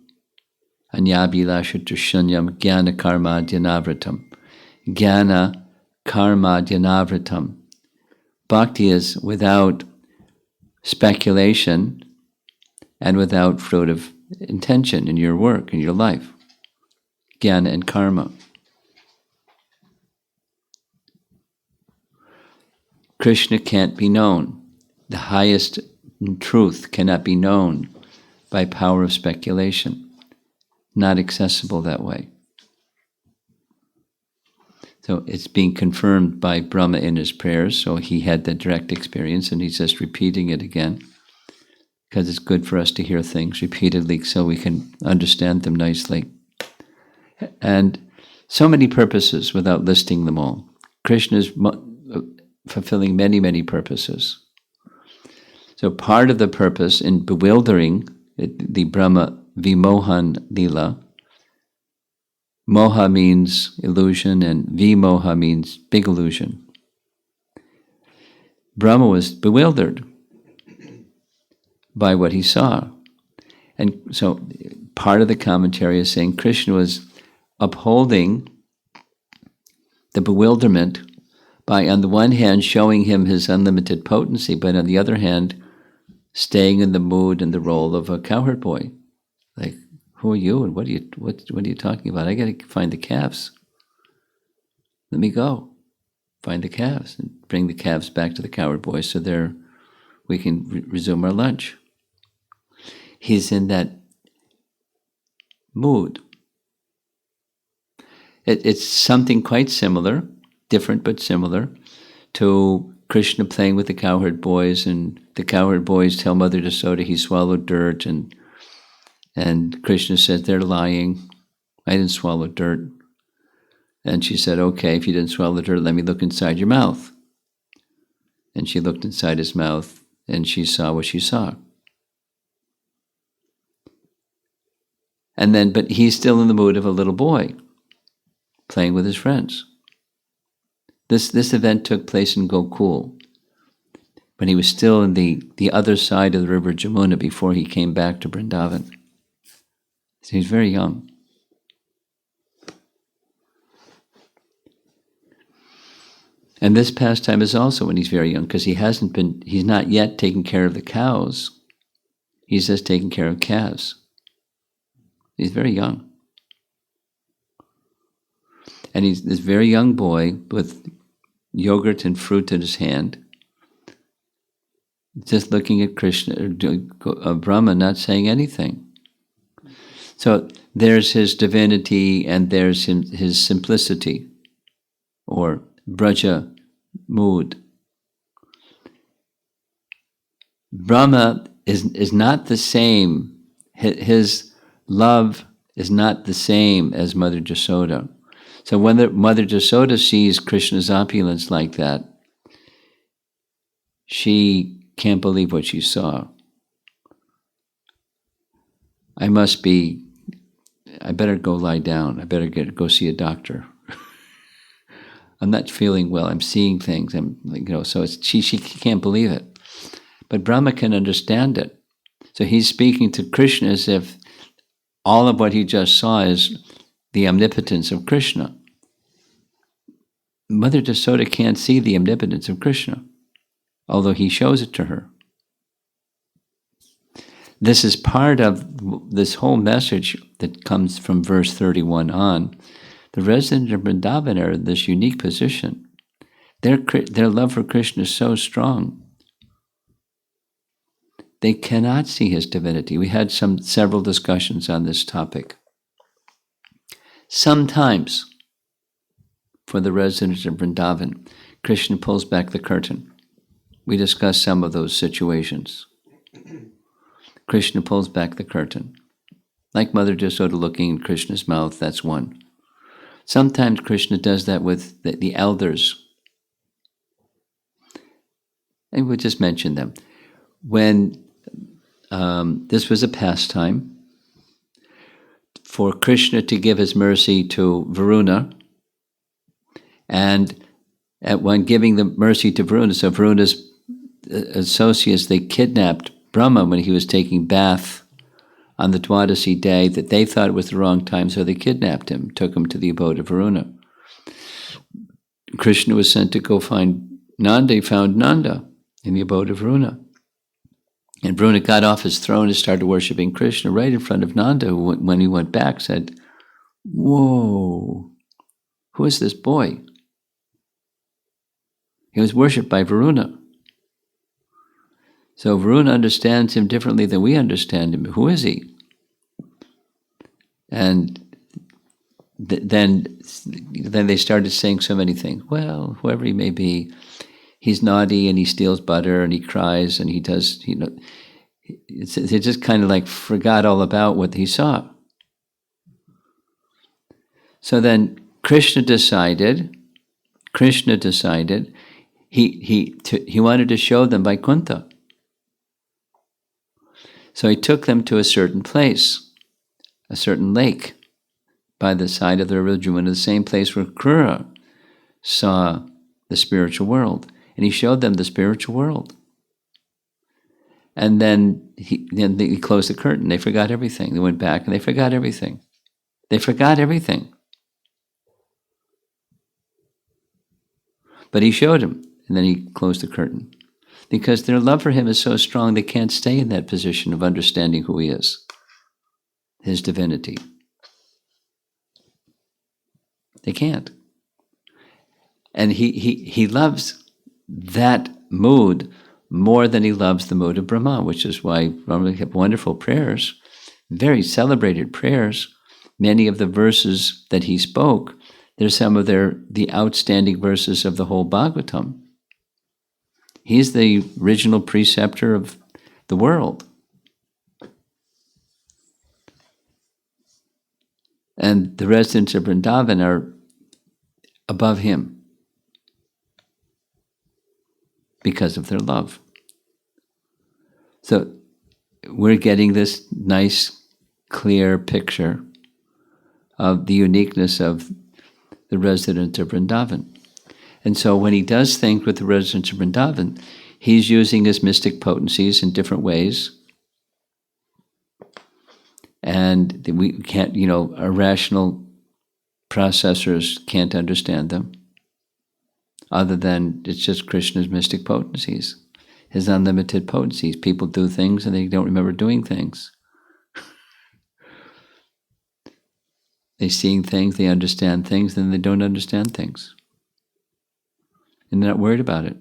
Speaker 1: Anyabhilasha shunyam jnana karma dhyanavritam. Jnana karma dhyanavritam. Bhakti is without speculation and without fruitive intention in your work, in your life. Jnana and karma. Krishna can't be known. The highest truth cannot be known by power of speculation. Not accessible that way. So it's being confirmed by Brahma in his prayers. So he had the direct experience, and he's just repeating it again because it's good for us to hear things repeatedly so we can understand them nicely. And so many purposes without listing them all. Krishna is fulfilling many, many purposes. So part of the purpose in bewildering the Brahma Vimohan Lila, Moha means illusion and Vimoha means big illusion. Brahma was bewildered by what he saw. And so part of the commentary is saying Krishna was upholding the bewilderment by, on the one hand, showing him his unlimited potency, but on the other hand, staying in the mood and the role of a cowherd boy. Like, who are you and what are you talking about? I got to find the calves. Let me go find the calves and bring the calves back to the cowherd boy so we can resume our lunch. He's in that mood. It's something quite similar, different but similar, to Krishna playing with the cowherd boys, and the cowherd boys tell Mother Yasoda he swallowed dirt, and Krishna said, they're lying. I didn't swallow dirt. And she said, okay, if you didn't swallow the dirt, let me look inside your mouth. And she looked inside his mouth, and she saw what she saw. And then, but he's still in the mood of a little boy, playing with his friends. This event took place in Gokul, when he was still in the other side of the river Jamuna before he came back to Vrindavan. So he's very young. And this pastime is also when he's very young, because he's not yet taking care of the cows. He's just taking care of calves. He's very young. And he's this very young boy with yogurt and fruit in his hand, just looking at Krishna, Brahma, not saying anything. So there's his divinity and there's his simplicity, or Braja mood. Brahma is not the same. His love is not the same as Mother Yasoda. So when Mother Yasoda sees Krishna's opulence like that, she can't believe what she saw. I better go lie down. I better go see a doctor. I'm not feeling well. I'm seeing things. So she can't believe it. But Brahma can understand it. So he's speaking to Krishna as if all of what he just saw is the omnipotence of Krishna. Mother Yasoda can't see the omnipotence of Krishna, although he shows it to her. This is part of this whole message that comes from verse 31 on. The residents of Vrindavan are in this unique position. Their love for Krishna is so strong. They cannot see his divinity. We had several discussions on this topic. Sometimes, for the residents of Vrindavan, Krishna pulls back the curtain. We discussed some of those situations. Krishna pulls back the curtain. Like Mother Yasoda looking in Krishna's mouth, that's one. Sometimes Krishna does that with the elders. And we'll just mention them. When this was a pastime for Krishna to give his mercy to Varuna, and when giving the mercy to Varuna, so Varuna's associates, they kidnapped Brahma when he was taking bath on the Dwadasi day, that they thought it was the wrong time, so they kidnapped him, took him to the abode of Varuna. Krishna was sent to go find Nanda. He found Nanda in the abode of Varuna. And Varuna got off his throne and started worshiping Krishna right in front of Nanda, who, when he went back, said, "Whoa, who is this boy?" He was worshipped by Varuna. So Varuna understands him differently than we understand him. Who is he? And then they started saying so many things. Well, whoever he may be, he's naughty and he steals butter and he cries and he does, they just kind of like forgot all about what he saw. So then Krishna decided he wanted to show them Vaikuntha. So he took them to a certain place, a certain lake, by the side of the river Jumuna, the same place where Krura saw the spiritual world. And he showed them the spiritual world. And then he closed the curtain. They forgot everything. They went back and they forgot everything. They forgot everything. But he showed him, and then he closed the curtain. Because their love for him is so strong, they can't stay in that position of understanding who he is, his divinity. They can't. And he loves that mood more than he loves the mood of Brahma, which is why Brahma have wonderful prayers, very celebrated prayers. Many of the verses that he spoke, they're some of the outstanding verses of the whole Bhagavatam. He's the original preceptor of the world. And the residents of Vrindavan are above him because of their love. So we're getting this nice, clear picture of the uniqueness of the residents of Vrindavan. And so when he does things with the residents of Vrindavan, he's using his mystic potencies in different ways. And we can't, our rational processors can't understand them, other than it's just Krishna's mystic potencies, his unlimited potencies. People do things and they don't remember doing things. They see things, they understand things, then they don't understand things. And they're not worried about it.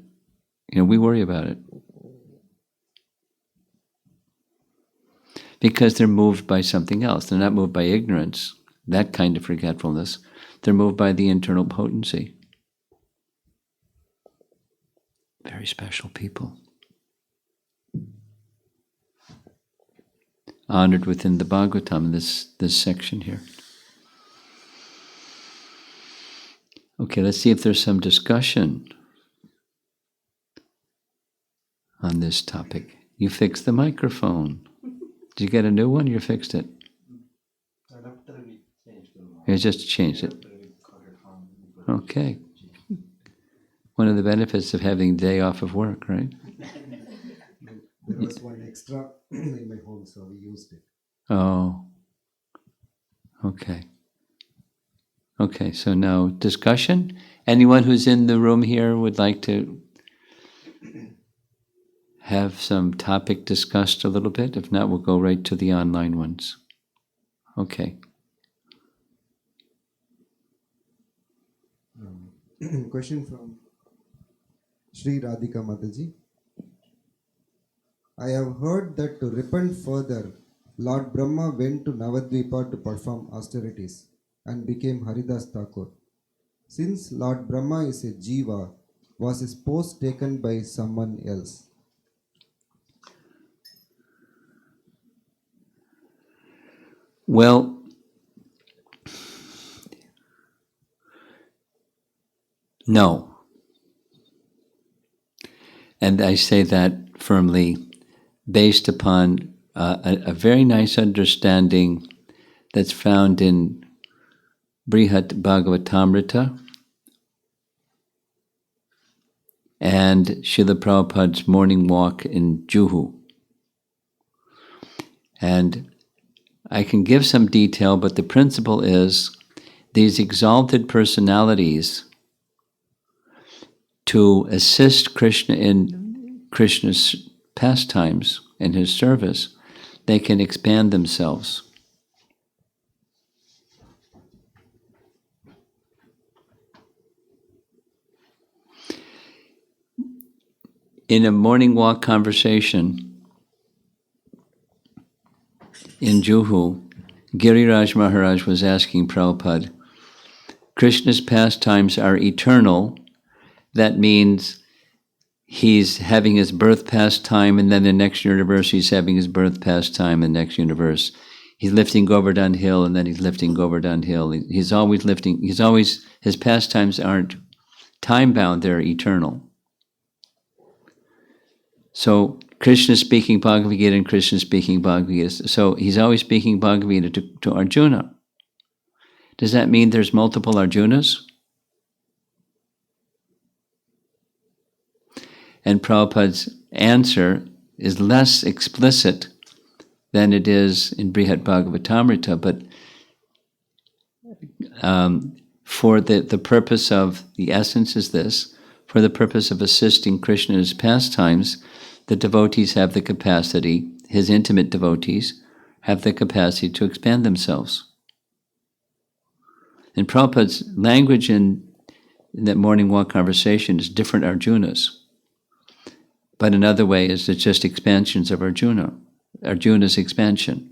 Speaker 1: We worry about it. Because they're moved by something else. They're not moved by ignorance, that kind of forgetfulness. They're moved by the internal potency. Very special people. Honored within the Bhagavatam, this section here. Okay, let's see if there's some discussion on this topic. You fixed the microphone. Did you get a new one? You fixed it. You just changed it. Okay. One of the benefits of having a day off of work, right?
Speaker 3: There was one extra in my home, so we used it.
Speaker 1: Oh. Okay. Okay, so now discussion. Anyone who's in the room here would like to have some topic discussed a little bit? If not, we'll go right to the online ones. Okay.
Speaker 3: Question from Sri Radhika Mataji. I have heard that to repent further, Lord Brahma went to Navadvipa to perform austerities and became Haridas Thakur. Since Lord Brahma is a Jiva, was his post taken by someone else?
Speaker 1: Well, no. And I say that firmly based upon a very nice understanding that's found in Brihat Bhagavatamrita and Srila Prabhupada's morning walk in Juhu. And I can give some detail, but the principle is these exalted personalities, to assist Krishna in Krishna's pastimes and his service, they can expand themselves. In a morning walk conversation in Juhu, Giriraj Maharaj was asking Prabhupada, Krishna's pastimes are eternal, that means he's having his birth pastime, and then the next universe he's having his birth pastime, and the next universe he's lifting Govardhan Hill, and then he's lifting Govardhan Hill. He's always lifting, his pastimes aren't time-bound, they're eternal. So Krishna speaking Bhagavad Gita and Krishna speaking Bhagavad Gita. So he's always speaking Bhagavad Gita to Arjuna. Does that mean there's multiple Arjunas? And Prabhupada's answer is less explicit than it is in Brihad Bhagavatamrita, but for the purpose of, the essence is this, for the purpose of assisting Krishna in his pastimes, the devotees have the capacity, his intimate devotees, have the capacity to expand themselves. And Prabhupada's language in that morning walk conversation is different Arjunas. But another way is it's just expansions of Arjuna's expansion.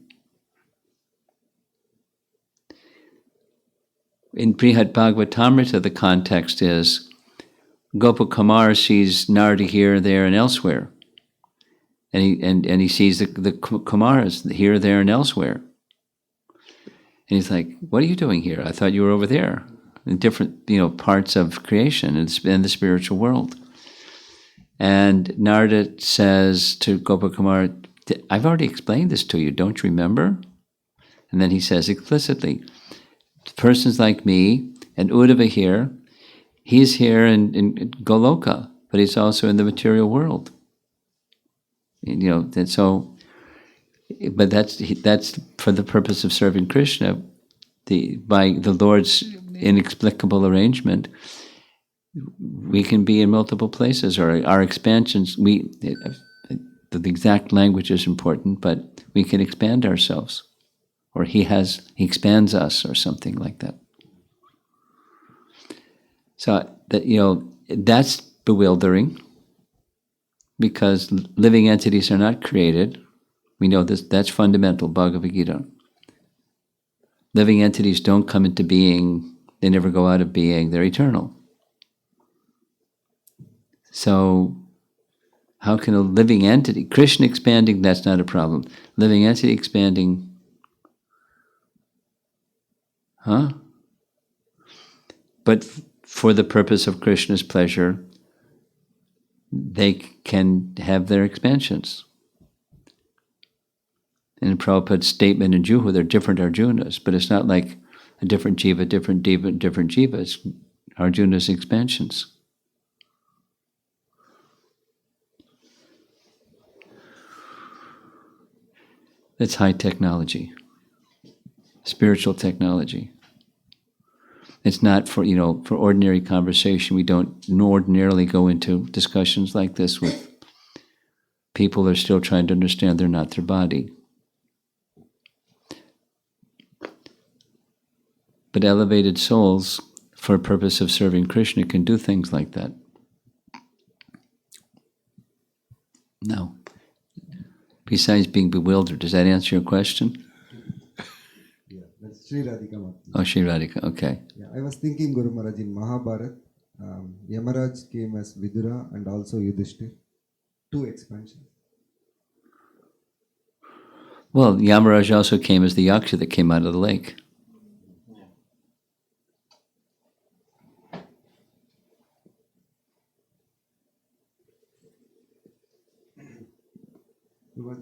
Speaker 1: In Brihad Bhagavatamrita, the context is Gopakumar sees Narada here, there, and elsewhere. And he sees the Kumaras here, there, and elsewhere. And he's like, what are you doing here? I thought you were over there. In different parts of creation and the spiritual world. And Narada says to Gopakumar, I've already explained this to you, don't you remember? And then he says explicitly, persons like me and Uddhava here, he's here in Goloka, but he's also in the material world. And so, but that's for the purpose of serving Krishna, by the Lord's inexplicable arrangement. We can be in multiple places, or our expansions. The exact language is important, but we can expand ourselves, or he expands us, or something like that. So that that's bewildering, because living entities are not created. We know this. That's fundamental Bhagavad Gita. Living entities don't come into being. They never go out of being. They're eternal. So how can a living entity, Krishna expanding, that's not a problem. Living entity expanding, But for the purpose of Krishna's pleasure, they can have their expansions. In Prabhupada's statement in Juhu, they're different Arjunas, but it's not like a different jiva, different jiva, different jiva. It's Arjuna's expansions. That's high technology, spiritual technology. It's not for ordinary conversation. We don't ordinarily go into discussions like this with people who are still trying to understand they're not their body. But elevated souls, for a purpose of serving Krishna, can do things like that. No. Besides being bewildered, does that answer your question?
Speaker 3: Yeah, that's Sri Radhika Mati.
Speaker 1: Oh, Sri Radhika, okay.
Speaker 3: Yeah, I was thinking, Guru Maharaj, in Mahabharata, Yamaraj came as Vidura and also Yudhishthir. 2 expansions.
Speaker 1: Well, Yamaraj also came as the Yaksha that came out of the lake.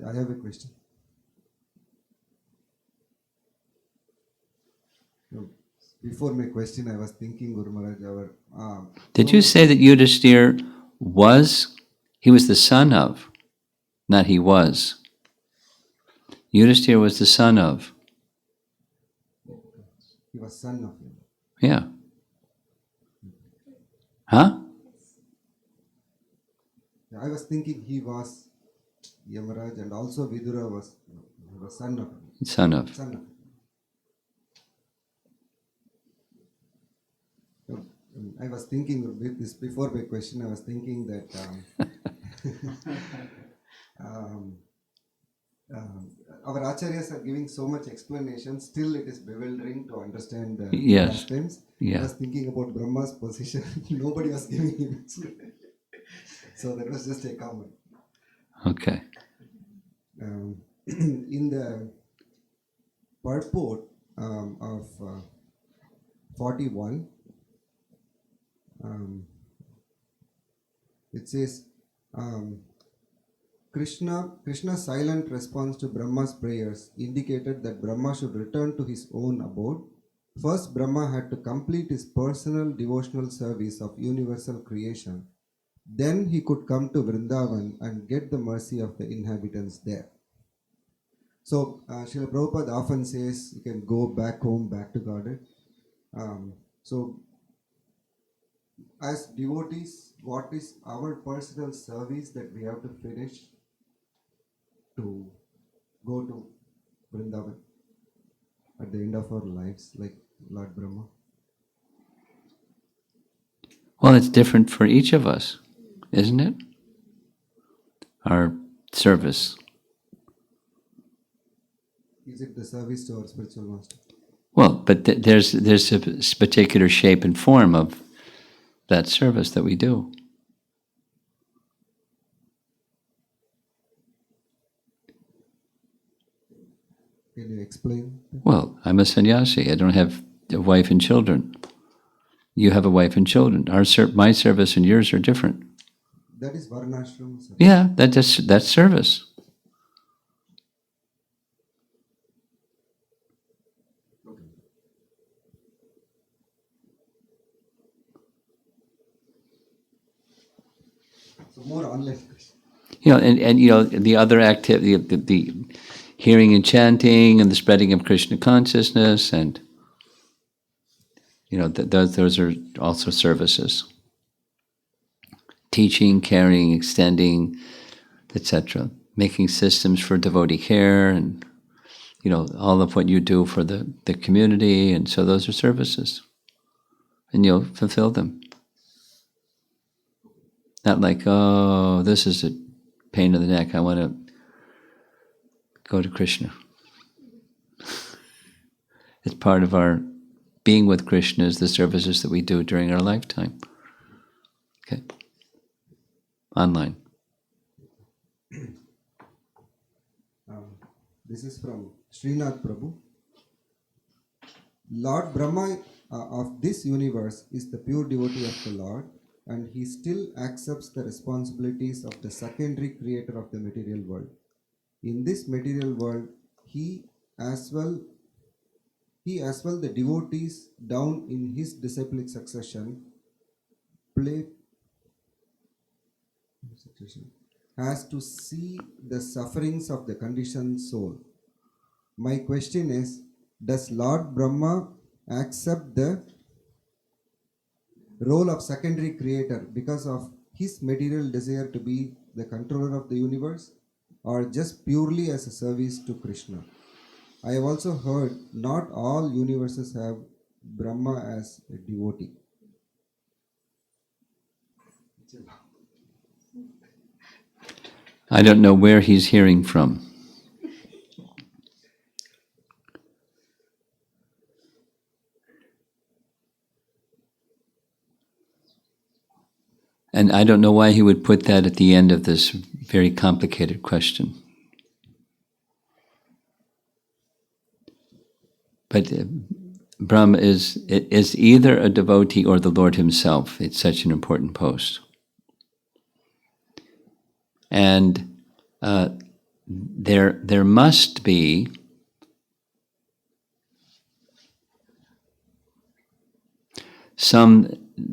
Speaker 3: I have a question. No, before my question, I was thinking, Guru Maharaj,
Speaker 1: Did you say that Yudhishthir he was the son of, not he was. Yudhishthir was the son of.
Speaker 3: He was son of him.
Speaker 1: Yeah. Huh?
Speaker 3: I was thinking he was Yamaraj, and also Vidura was son of him.
Speaker 1: Son of.
Speaker 3: Son of him. So, I was thinking with this before my question. I was thinking that our acharyas are giving so much explanation, still it is bewildering to understand the
Speaker 1: Yes.
Speaker 3: pastimes. I
Speaker 1: Yeah.
Speaker 3: was thinking about Brahma's position. Nobody was giving him. So that was just a comment.
Speaker 1: Okay.
Speaker 3: In the purport of 41, it says, um, Krishna's silent response to Brahma's prayers indicated that Brahma should return to his own abode. First, Brahma had to complete his personal devotional service of universal creation. Then he could come to Vrindavan and get the mercy of the inhabitants there. So, Srila Prabhupada often says you can go back home, back to Godhead. So, as devotees, what is our personal service that we have to finish to go to Vrindavan at the end of our lives, like Lord Brahma?
Speaker 1: Well, it's different for each of us, isn't it? Our service.
Speaker 3: Is it the service to our spiritual master?
Speaker 1: Well, but there's a particular shape and form of that service that we do.
Speaker 3: Can you explain?
Speaker 1: Well, I'm a sannyasi. I don't have a wife and children. You have a wife and children. My service and yours are different.
Speaker 3: That is Varnashram service.
Speaker 1: Yeah, that's service.
Speaker 3: Okay. So more online question.
Speaker 1: And the other activity, the hearing and chanting and the spreading of Krishna consciousness, and those are also services. Teaching, caring, extending, etc. Making systems for devotee care, and all of what you do for the community, and so those are services, and you'll fulfill them. Not like, oh, this is a pain in the neck, I want to go to Krishna. It's part of our being with Krishna is the services that we do during our lifetime. Okay. Online.
Speaker 3: This is from Srinath Prabhu. Lord Brahma of this universe is the pure devotee of the Lord, and he still accepts the responsibilities of the secondary creator of the material world. In this material world, he as well the devotees down in his disciplic succession has to see the sufferings of the conditioned soul. My question is, does Lord Brahma accept the role of secondary creator because of his material desire to be the controller of the universe, or just purely as a service to Krishna? I have also heard not all universes have Brahma as a devotee.
Speaker 1: I don't know where he's hearing from. And I don't know why he would put that at the end of this very complicated question. But Brahma is either a devotee or the Lord himself. It's such an important post. And there must be some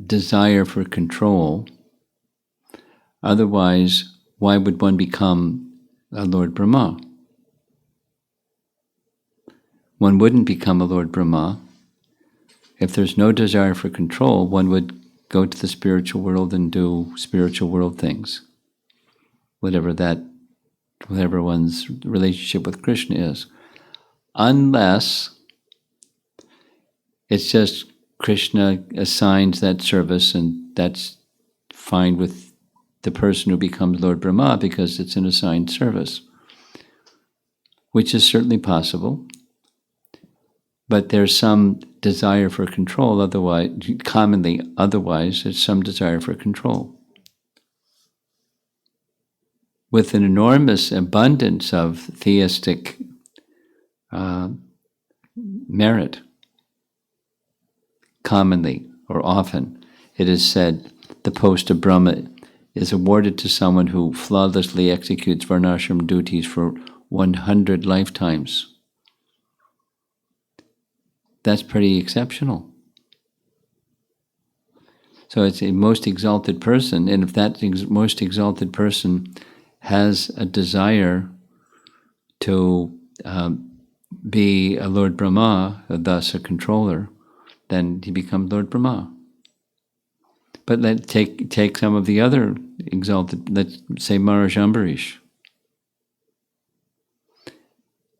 Speaker 1: desire for control. Otherwise, why would one become a Lord Brahma? One wouldn't become a Lord Brahma. If there's no desire for control, one would go to the spiritual world and do spiritual world things. Whatever one's relationship with Krishna is. Unless it's just Krishna assigns that service, and that's fine with the person who becomes Lord Brahma because it's an assigned service. which is certainly possible, but there's some desire for control. Otherwise, there's some desire for control. With an enormous abundance of theistic merit, commonly or often, it is said the post of Brahma is awarded to someone who flawlessly executes varnashram duties for 100 lifetimes. That's pretty exceptional. So it's a most exalted person, and if that most exalted person has a desire to be a Lord Brahma, thus a controller, then he becomes Lord Brahma. But let's take some of the other exalted, let's say Maharaj Ambarish.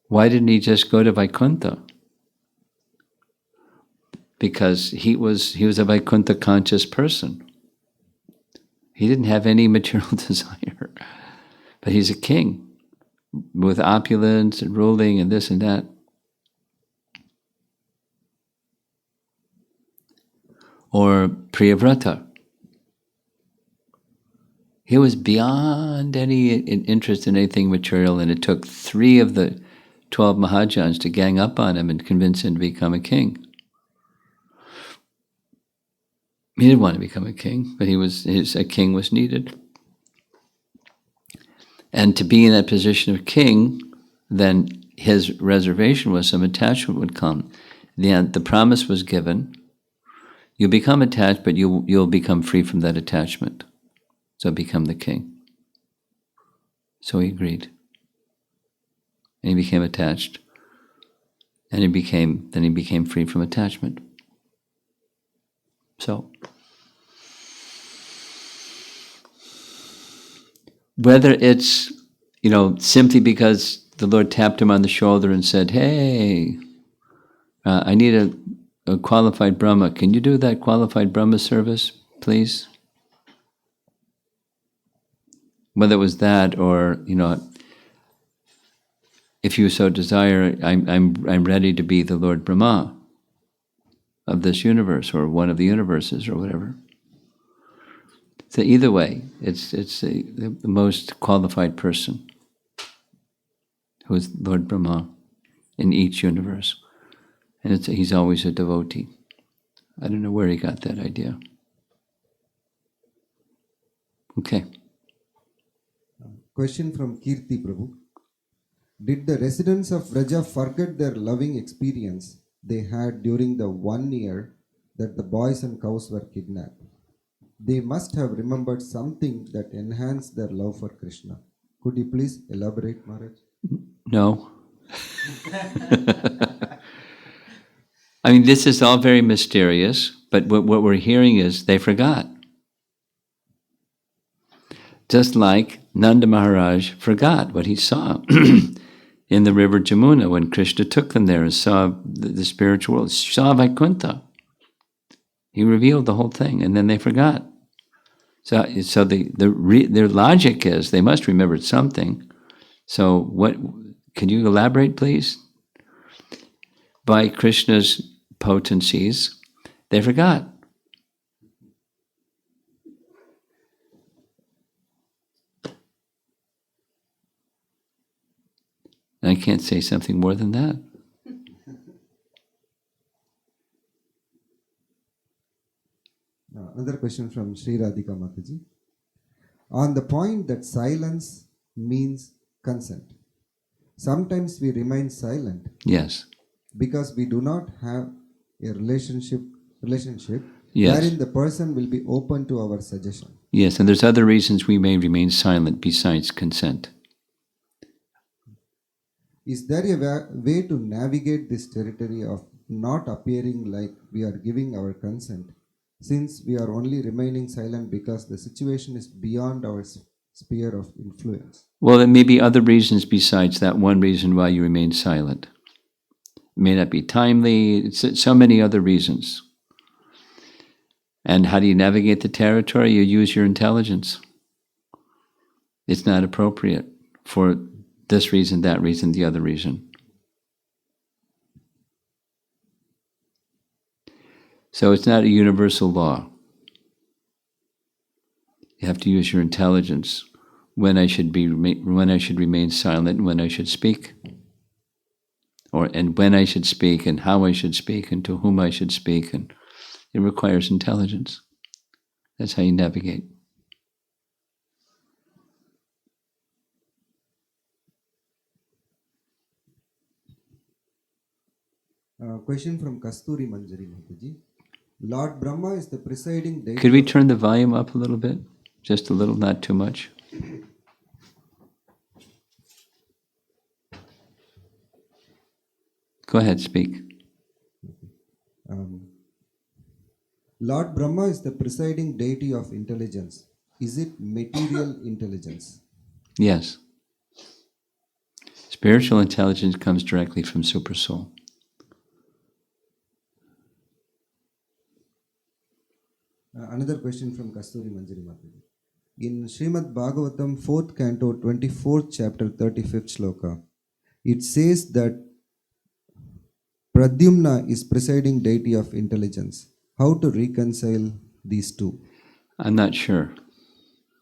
Speaker 1: Why didn't he just go to Vaikuntha? Because he was a Vaikuntha conscious person. He didn't have any material desire. But he's a king with opulence and ruling and this and that. Or Priyavrata. He was beyond any interest in anything material, and it took 3 of the 12 Mahajans to gang up on him and convince him to become a king. He didn't want to become a king, but a king was needed. And to be in that position of king, then his reservation was some attachment would come. The promise was given, you become attached, but you'll become free from that attachment. So become the king. So he agreed. And he became attached. And then he became free from attachment. So, whether it's, simply because the Lord tapped him on the shoulder and said, hey, I need a qualified Brahma. Can you do that qualified Brahma service, please? Whether it was that or, if you so desire, I'm ready to be the Lord Brahma of this universe or one of the universes or whatever. So either way, it's the most qualified person who is Lord Brahma in each universe. And he's always a devotee. I don't know where he got that idea. Okay.
Speaker 3: Question from Kirti Prabhu. Did the residents of Vraja forget their loving experience they had during the 1 year that the boys and cows were kidnapped? They must have remembered something that enhanced their love for Krishna. Could you please elaborate, Maharaj?
Speaker 1: No. I mean, this is all very mysterious, but what we're hearing is they forgot. Just like Nanda Maharaj forgot what he saw in the river Jamuna when Krishna took them there and saw the spiritual world, saw Vaikuntha. He revealed the whole thing, and then they forgot. So their logic is they must remember something. So what? Can you elaborate, please? By Krishna's potencies, they forgot. I can't say something more than that.
Speaker 3: Another question from Sri Radhika Mataji. On the point that silence means consent, sometimes we remain silent.
Speaker 1: Yes.
Speaker 3: Because we do not have a relationship
Speaker 1: Yes.
Speaker 3: wherein the person will be open to our suggestion.
Speaker 1: Yes, and there's other reasons we may remain silent besides consent.
Speaker 3: Is there a way to navigate this territory of not appearing like we are giving our consent, since we are only remaining silent because the situation is beyond our sphere of influence?
Speaker 1: Well, there may be other reasons besides that one reason why you remain silent. It may not be timely. It's so many other reasons. And how do you navigate the territory? You use your intelligence. It's not appropriate for this reason, that reason, the other reason. So it's not a universal law. You have to use your intelligence when I should remain silent and when I should speak, and when I should speak and how I should speak and to whom I should speak, and it requires intelligence. That's how you navigate.
Speaker 3: Question from Kasturi Manjari Mataji. Lord Brahma is the presiding deity.
Speaker 1: Could we turn the volume up a little bit? Just a little, not too much. Go ahead, speak.
Speaker 3: Lord Brahma is the presiding deity of intelligence. Is it material intelligence?
Speaker 1: Yes. Spiritual intelligence comes directly from Supersoul.
Speaker 3: Another question from Kasturi Manjari Mataji. In Srimad Bhagavatam 4th canto 24th chapter 35th shloka, it says that Pradyumna is presiding deity of intelligence. How to reconcile these two?
Speaker 1: I'm not sure.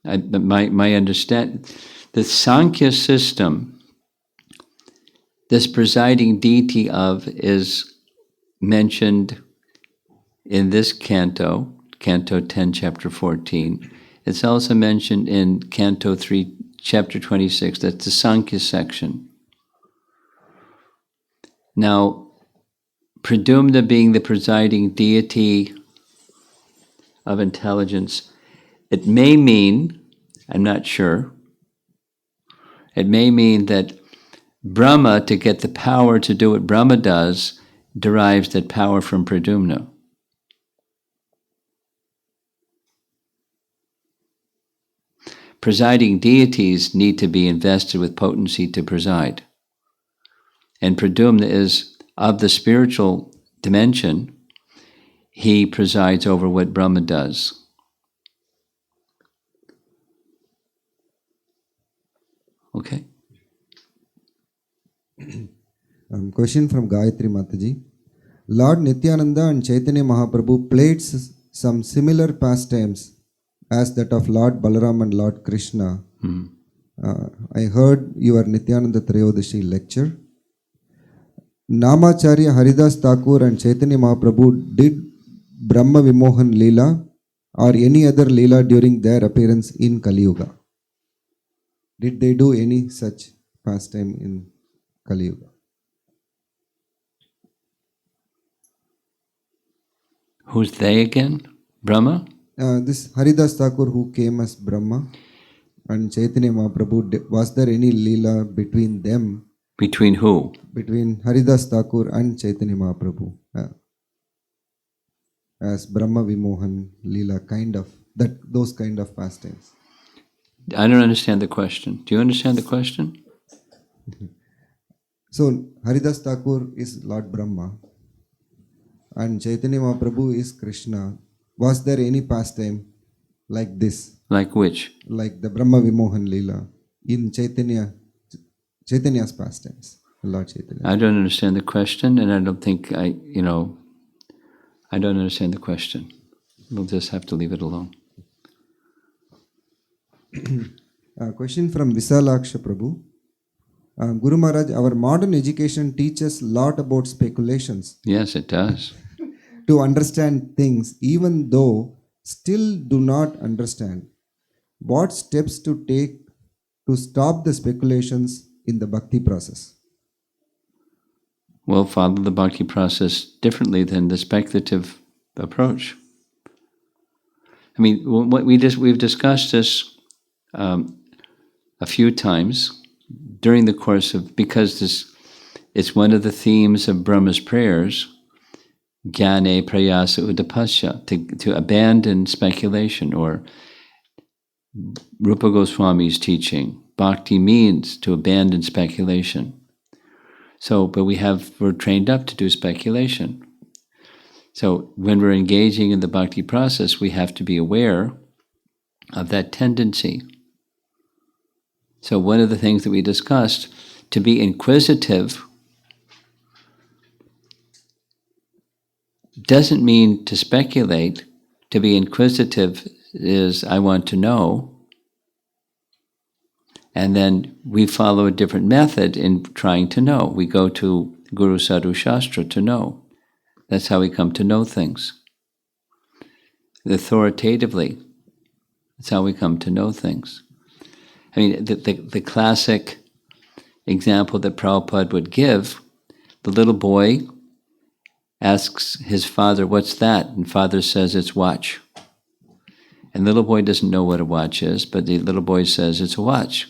Speaker 1: My understand, the Sankhya system, this presiding deity of is mentioned in this canto, Canto 10, Chapter 14. It's also mentioned in Canto 3, Chapter 26. That's the Sankhya section. Now, Pradyumna being the presiding deity of intelligence, it may mean, I'm not sure, it may mean that Brahma, to get the power to do what Brahma does, derives that power from Pradyumna. Presiding deities need to be invested with potency to preside. And Pradyumna is of the spiritual dimension. He presides over what Brahma does. Okay?
Speaker 3: Question from Gayatri Mataji. Lord Nityananda and Chaitanya Mahaprabhu played some similar pastimes as that of Lord Balaram and Lord Krishna. I heard your Nityananda Trayodashi lecture. Namacharya Haridas Thakur and Chaitanya Mahaprabhu did Brahma Vimohan Leela or any other Leela during their appearance in Kali Yuga. Did they do any such pastime in Kali Yuga?
Speaker 1: Who's they again? Brahma?
Speaker 3: This Haridas Thakur who came as Brahma and Chaitanya Mahaprabhu, was there any Leela between them?
Speaker 1: Between who?
Speaker 3: Between Haridas Thakur and Chaitanya Mahaprabhu. As Brahma Vimohan Leela, those kind of pastimes.
Speaker 1: I don't understand the question. Do you understand the question?
Speaker 3: So Haridas Thakur is Lord Brahma and Chaitanya Mahaprabhu is Krishna. Was there any pastime like this?
Speaker 1: Like which?
Speaker 3: Like the Brahma Vimohan Leela in Chaitanya's pastimes, Lord Chaitanya.
Speaker 1: I don't understand the question, and I don't think I don't understand the question. We'll just have to leave it alone.
Speaker 3: Question from Visalaksha Prabhu. Guru Maharaj, our modern education teaches a lot about speculations.
Speaker 1: Yes, it does.
Speaker 3: To understand things, even though still do not understand. What steps to take to stop the speculations in the bhakti process?
Speaker 1: Well, follow the bhakti process differently than the speculative approach. I mean, we've discussed this a few times during the course of, because it's one of the themes of Brahma's prayers, Jnane Prayasa Udapasya, to abandon speculation, or Rupa Goswami's teaching. Bhakti means to abandon speculation. So, but we're trained up to do speculation. So when we're engaging in the bhakti process, we have to be aware of that tendency. So one of the things that we discussed, to be inquisitive doesn't mean to speculate. To be inquisitive is, I want to know. And then we follow a different method in trying to know. We go to Guru Sadhu Shastra to know. That's how we come to know things. Authoritatively, that's how we come to know things. I mean, the classic example that Prabhupada would give, the little boy asks his father, what's that? And father says, it's watch. And the little boy doesn't know what a watch is, but the little boy says, it's a watch.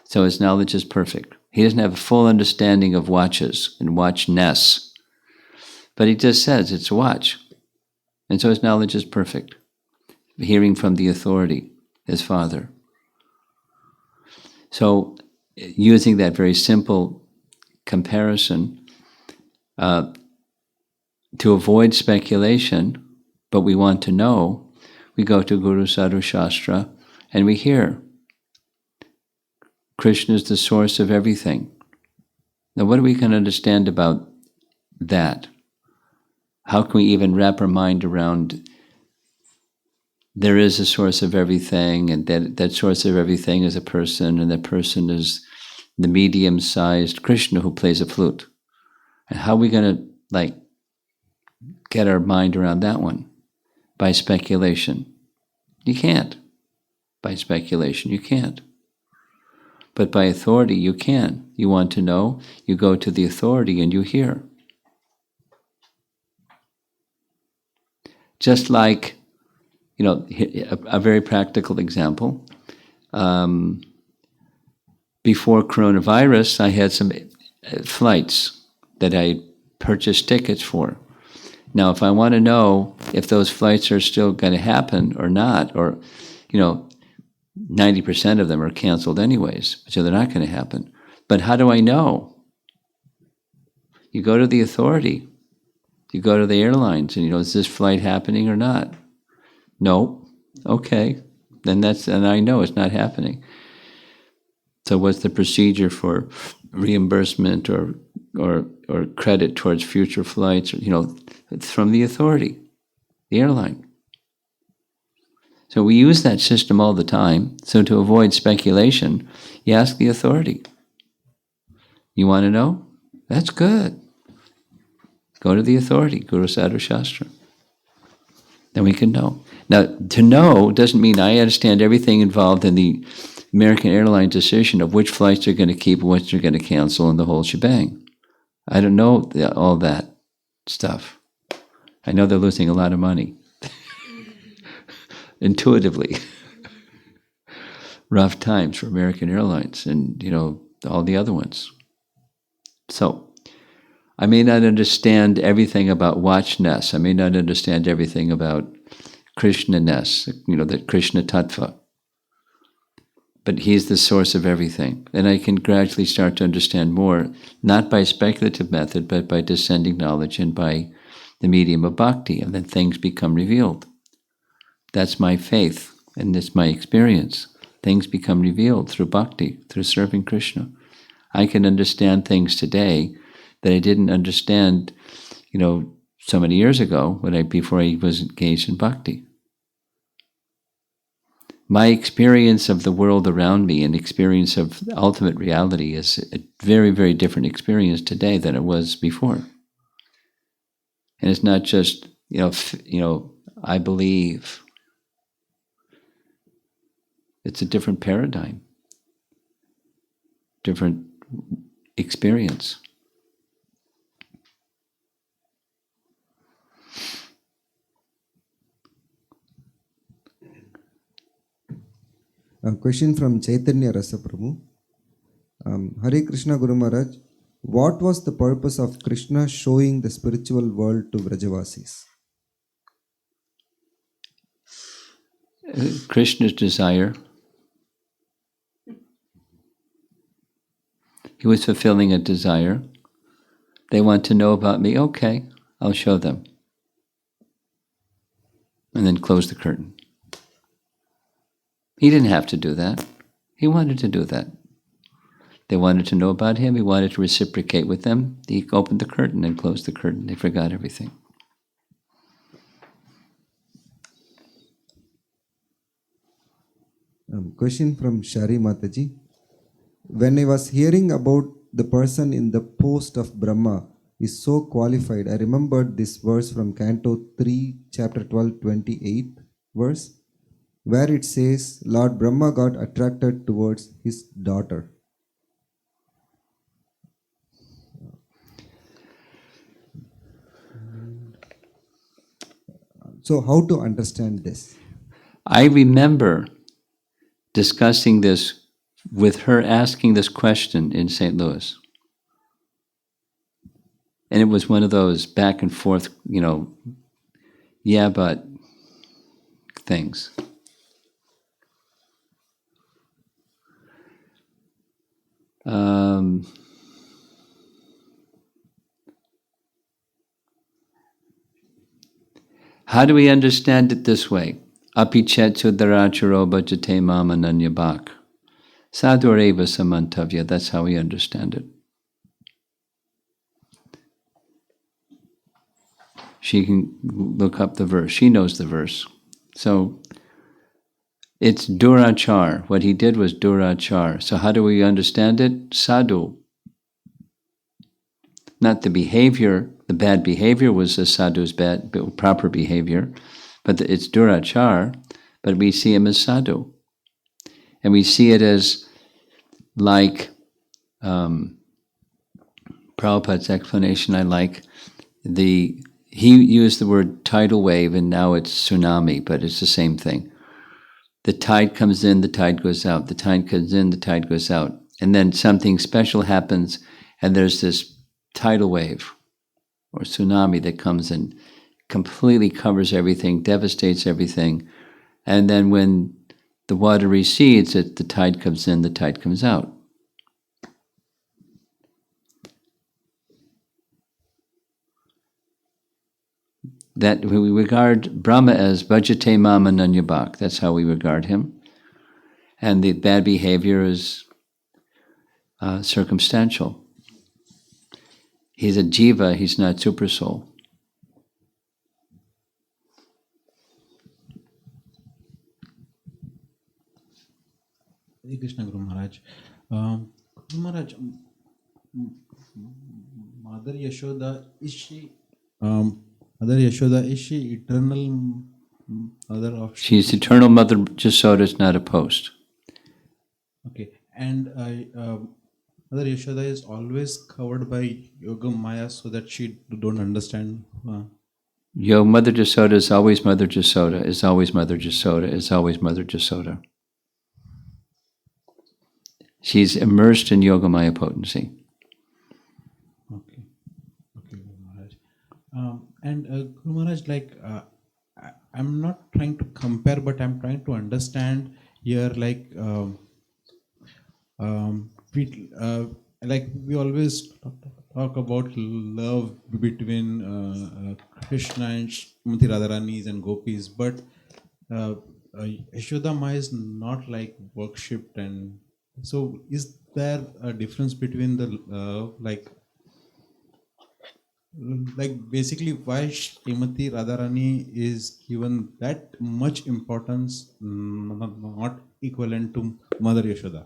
Speaker 1: So his knowledge is perfect. He doesn't have a full understanding of watches and watchness, but he just says, it's a watch. And so his knowledge is perfect, hearing from the authority, his father. So using that very simple comparison, to avoid speculation, but we want to know, we go to Guru Sadhu Shastra and we hear Krishna is the source of everything. Now what do we can understand about that? How can we even wrap our mind around there is a source of everything, and that source of everything is a person, and that person is the medium-sized Krishna who plays a flute? And how are we going to get our mind around that one? By speculation. You can't. By speculation, you can't. But by authority, you can. You want to know, you go to the authority and you hear. Just like, a very practical example. Before coronavirus, I had some flights that I purchased tickets for. Now, if I want to know if those flights are still going to happen or not, or, 90% of them are canceled anyways, so they're not going to happen. But how do I know? You go to the authority. You go to the airlines and, is this flight happening or not? No. Okay. Then I know it's not happening. So what's the procedure for reimbursement or credit towards future flights? It's from the authority, the airline. So we use that system all the time. So to avoid speculation, you ask the authority. You want to know? That's good. Go to the authority, Guru Sadhu Shastra. Then we can know. Now, to know doesn't mean I understand everything involved in the American Airlines decision of which flights they're going to keep, which they're going to cancel, and the whole shebang. I don't know all that stuff. I know they're losing a lot of money. Intuitively. Rough times for American Airlines and, all the other ones. So, I may not understand everything about watchness. I may not understand everything about Krishna-ness, the Krishna Tattva. But he's the source of everything. And I can gradually start to understand more, not by speculative method, but by descending knowledge and by the medium of bhakti, and then things become revealed. That's my faith, and it's my experience. Things become revealed through bhakti, through serving Krishna. I can understand things today that I didn't understand, so many years ago before I was engaged in bhakti. My experience of the world around me and experience of ultimate reality is a very, very different experience today than it was before. And it's not just, I believe. It's a different paradigm, different experience.
Speaker 3: A question from Chaitanya Rasaprabhu. Hare Krishna Guru Maharaj, what was the purpose of Krishna showing the spiritual world to Vrajavasis?
Speaker 1: Krishna's desire. He was fulfilling a desire. They want to know about me. Okay, I'll show them. And then close the curtain. He didn't have to do that. He wanted to do that. They wanted to know about him. He wanted to reciprocate with them. He opened the curtain and closed the curtain. They forgot everything.
Speaker 3: Question from Shari Mataji. When I was hearing about the person in the post of Brahma is so qualified, I remembered this verse from Canto 3, chapter 12, 28th verse, where it says, Lord Brahma got attracted towards his daughter. So, how to understand this?
Speaker 1: I remember discussing this with her, asking this question in St. Louis. And it was one of those back and forth, yeah, but things. How do we understand it this way? Api chet sudaracharo bhajate mama nanyabak. Sadhureva samantavya. That's how we understand it. She can look up the verse. She knows the verse. So it's durachar. What he did was durachar. So how do we understand it? Sadhu. Not the behavior. The bad behavior was a sadhu's bad, proper behavior. But it's durachar. But we see him as sadhu. And we see it as like Prabhupada's explanation. I like he used the word tidal wave, and now it's tsunami, but it's the same thing. The tide comes in, the tide goes out. The tide comes in, the tide goes out. And then something special happens, and there's this tidal wave or tsunami that comes and completely covers everything, devastates everything. And then when the water recedes, the tide comes in, the tide comes out. That we regard Brahma as Bhajate Mama Nanyabak. That's how we regard him. And the bad behavior is circumstantial. He's a jiva, he's not super soul.
Speaker 4: Hare Krishna, Guru Maharaj. Guru Maharaj, Mother Yashoda, is she eternal mother of Shri
Speaker 1: She's
Speaker 4: Krishna?
Speaker 1: eternal mother. Jasoda is not a post.
Speaker 4: Okay, and Mother Yashoda is always covered by Yoga Maya so that she don't understand.
Speaker 1: Mother Jasoda is always Mother Jasoda, is always Mother Jasoda, is always Mother Jasoda. She's immersed in Yogamaya potency.
Speaker 4: Okay, Guru Maharaj. And Guru Maharaj, I'm not trying to compare, but I'm trying to understand here, we always talk about love between Krishna and Srimati Radharani's and Gopis, but Yashoda Ma is not like worshipped, and so is there a difference between the basically why Srimati Radharani is given that much importance, not equivalent to Mother Yashoda?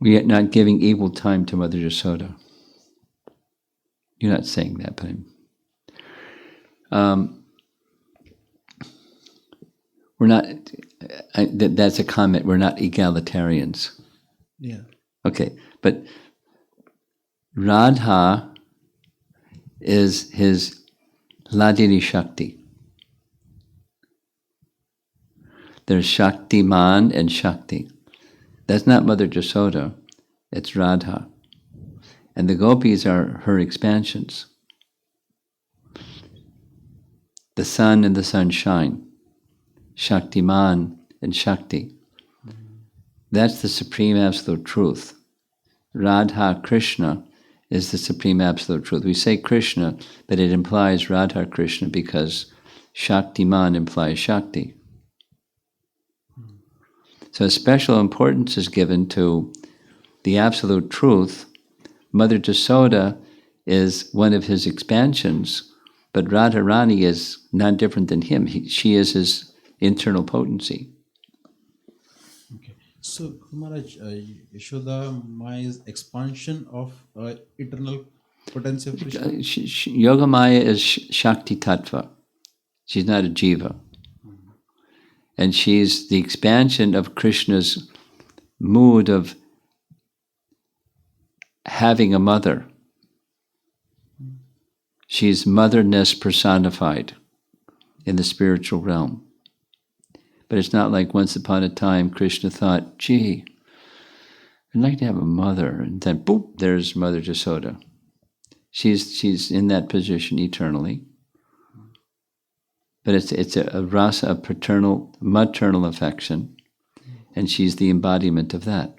Speaker 1: We are not giving equal time to Mother Jasoda. You're not saying that, but we're not. That's a comment. We're not egalitarians.
Speaker 4: Yeah.
Speaker 1: Okay, but Radha is his Ladini Shakti. There's Shaktiman and Shakti. That's not Mother Jasoda, it's Radha. And the gopis are her expansions. The sun and the sunshine, Shaktiman and Shakti. That's the supreme absolute truth. Radha Krishna is the supreme absolute truth. We say Krishna, but it implies Radha Krishna because Shaktiman implies Shakti. So a special importance is given to the absolute truth. Mother Jasoda is one of his expansions, but Radharani is not different than him. She is his internal potency.
Speaker 4: Okay. So, Maharaj, Yashoda Maya's expansion of eternal potency of Krishna.
Speaker 1: Yogamaya is Shakti Tattva. She's not a jiva. And she's the expansion of Krishna's mood of having a mother. She's motherness personified in the spiritual realm. But it's not like once upon a time Krishna thought, gee, I'd like to have a mother. And then, boop, there's Mother Jasoda. She's in that position eternally. But it's a rasa of paternal, maternal affection. And she's the embodiment of that.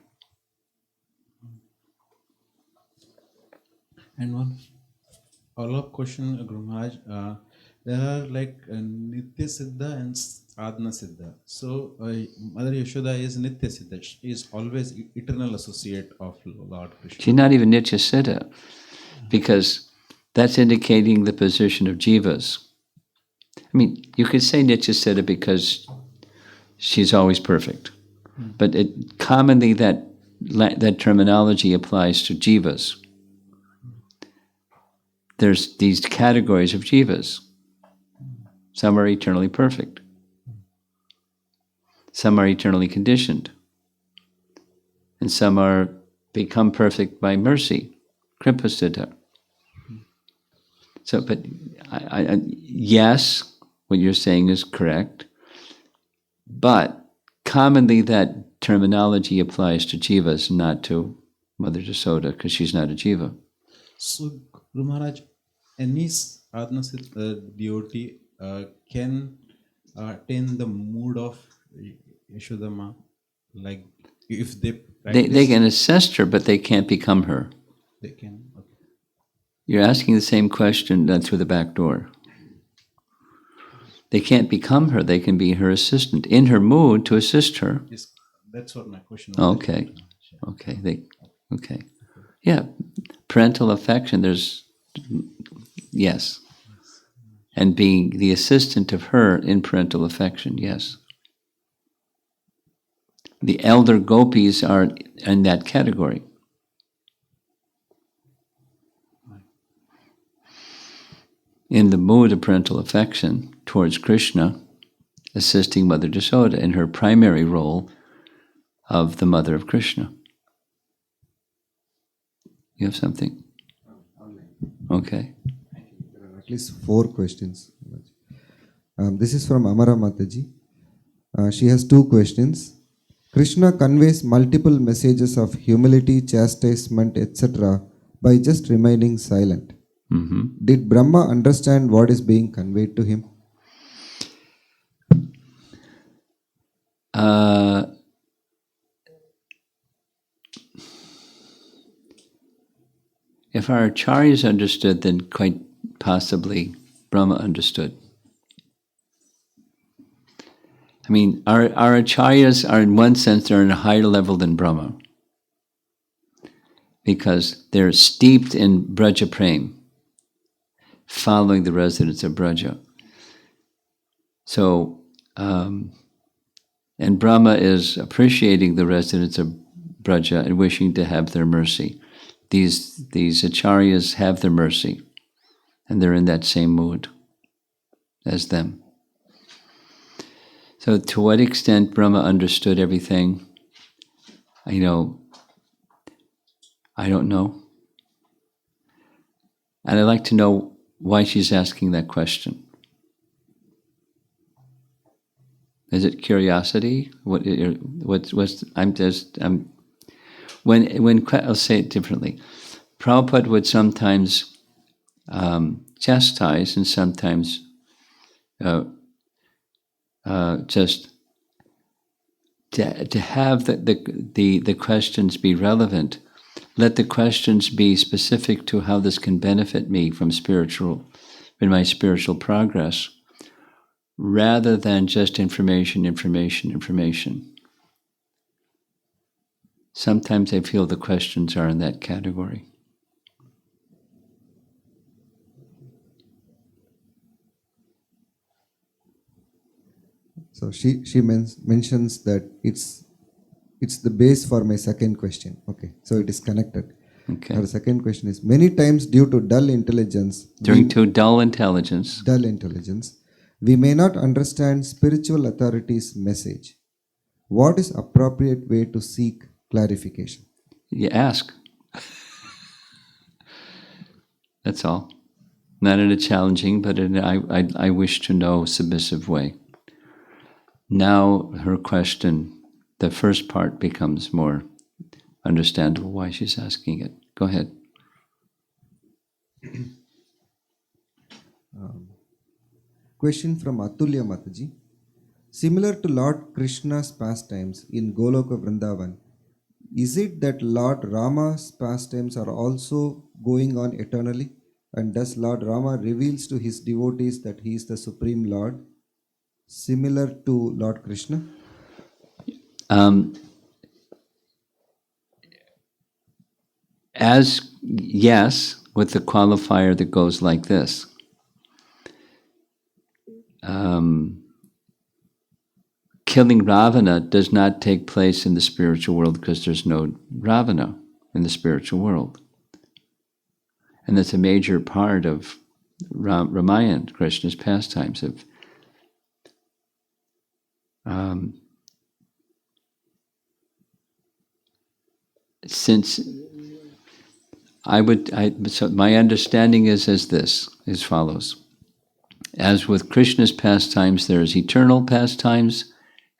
Speaker 4: And one follow-up question, Guru Maharaj. There are like Nitya Siddha and Sadhana Siddha. So Mother Yashoda is Nitya Siddha. She is always eternal associate of Lord Krishna.
Speaker 1: She's not even Nitya Siddha, because that's indicating the position of jivas. I mean, you could say Nitya Siddha because she's always perfect. But commonly that terminology applies to jivas. There's these categories of jivas. Some are eternally perfect. Some are eternally conditioned. And some are become perfect by mercy, kripa siddha. So, but yes, what you're saying is correct. But commonly that terminology applies to jivas, not to Mother Jasoda, because she's not a jiva.
Speaker 4: So, Guru Maharaj, any sadhana devotee can attain the mood of Yashodama, like if they practice,
Speaker 1: They can assist her, but they can't become her.
Speaker 4: they can. Okay.
Speaker 1: You're asking the same question through the back door. They can't become her, they can be her assistant, in her mood to assist her.
Speaker 4: Yes, that's what my question was.
Speaker 1: Okay. Okay. Yeah. Parental affection, yes. And being the assistant of her in parental affection, yes. The elder gopis are in that category. In the mood of parental affection towards Krishna, assisting Mother Jasoda in her primary role of the mother of Krishna. You have something? Okay.
Speaker 3: There are at least 4 questions. This is from Amara Mataji. She has 2 questions. Krishna conveys multiple messages of humility, chastisement, etc. by just remaining silent.
Speaker 1: Mm-hmm.
Speaker 3: Did Brahma understand what is being conveyed to him?
Speaker 1: If our acharyas understood, then quite possibly Brahma understood. I mean, our acharyas are, in one sense, they're in a higher level than Brahma, because they're steeped in Braja Prem, following the residents of Braja. So, and Brahma is appreciating the residents of Braja and wishing to have their mercy. These acharyas have their mercy, and they're in that same mood as them. So to what extent Brahma understood everything, I don't know. And I'd like to know why she's asking that question. Is it curiosity? I'll say it differently. Prabhupada would sometimes chastise and sometimes just to have the questions be relevant, let the questions be specific to how this can benefit me in my spiritual progress, rather than just information. Sometimes I feel the questions are in that category.
Speaker 3: So she mentions that it's the base for my second question. Okay, so it is connected.
Speaker 1: Okay.
Speaker 3: Her second question is, many times due to dull intelligence,
Speaker 1: Dull intelligence,
Speaker 3: we may not understand spiritual authorities' message. What is appropriate way to seek clarification?
Speaker 1: you ask. That's all. Not in a challenging, but in I wish to know submissive way. Now her question, the first part becomes more understandable why she's asking it. Go ahead.
Speaker 3: Question from Atulya Mataji. Similar to Lord Krishna's pastimes in Goloka Vrindavan, is it that Lord Rama's pastimes are also going on eternally? And does Lord Rama reveals to his devotees that he is the Supreme Lord, similar to Lord Krishna?
Speaker 1: Yes, with the qualifier that goes like this. Killing Ravana does not take place in the spiritual world because there's no Ravana in the spiritual world. And that's a major part of Ramayana, Krishna's pastimes. So my understanding is as follows. As with Krishna's pastimes, there's eternal pastimes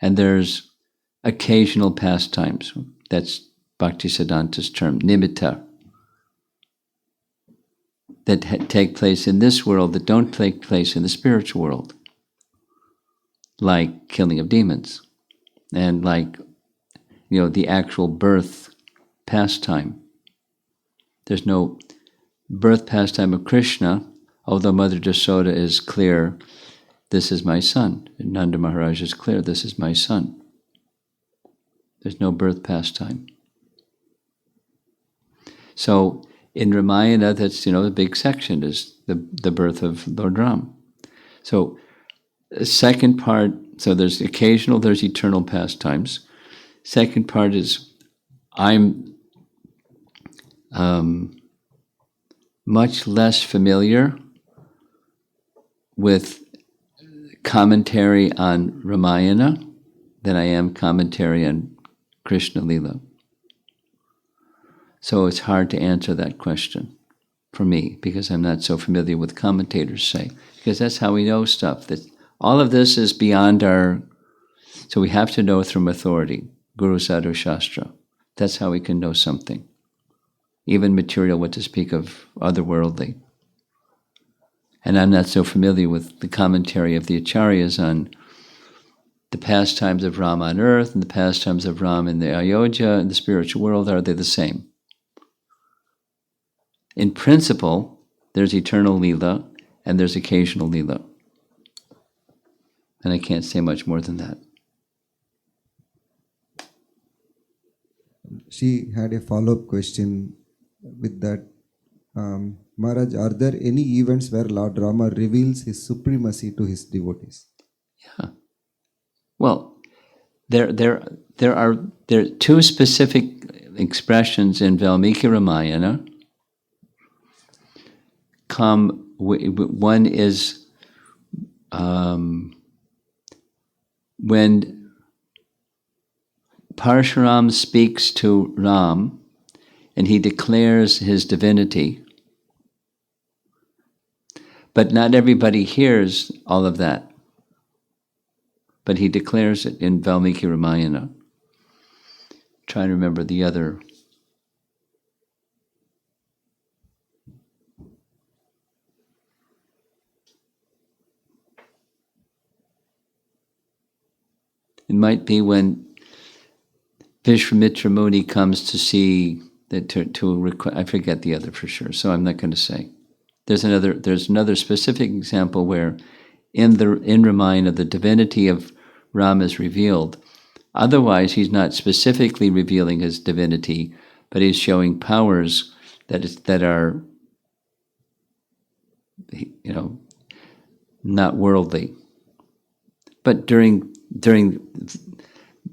Speaker 1: and there's occasional pastimes. That's Bhaktisiddhanta's term, nimitta, that take place in this world that don't take place in the spiritual world, like killing of demons and like, the actual birth pastime. There's no birth pastime of Krishna, although Mother Jasoda is clear, this is my son. And Nanda Maharaj is clear, this is my son. There's no birth pastime. So in Ramayana, that's, the big section is the birth of Lord Ram. So the second part, so there's occasional, there's eternal pastimes. Second part is I'm much less familiar with commentary on Ramayana than I am commentary on Krishna Lila. So it's hard to answer that question for me because I'm not so familiar with commentators say, because that's how we know stuff. That all of this is beyond so we have to know from authority, Guru Sadhu Shastra. That's how we can know something. Even material, what to speak of otherworldly. And I'm not so familiar with the commentary of the Acharyas on the pastimes of Rama on earth and the pastimes of Rama in the Ayodhya and the spiritual world. Are they the same? In principle, there's eternal Leela and there's occasional Leela. And I can't say much more than that.
Speaker 3: She had a follow-up question with that. Maharaj, are there any events where Lord Rama reveals his supremacy to his devotees?
Speaker 1: Yeah. Well, there are two specific expressions in Valmiki Ramayana. One is when Parshuram speaks to Ram and he declares his divinity, but not everybody hears all of that. But he declares it in Valmiki Ramayana. Trying to remember the other. It might be when Vishwamitra Muni comes to see I forget the other for sure, so I'm not going to say. There's another specific example where in Ramayana the divinity of Ram is revealed. Otherwise, he's not specifically revealing his divinity, but he's showing powers that are, not worldly. But during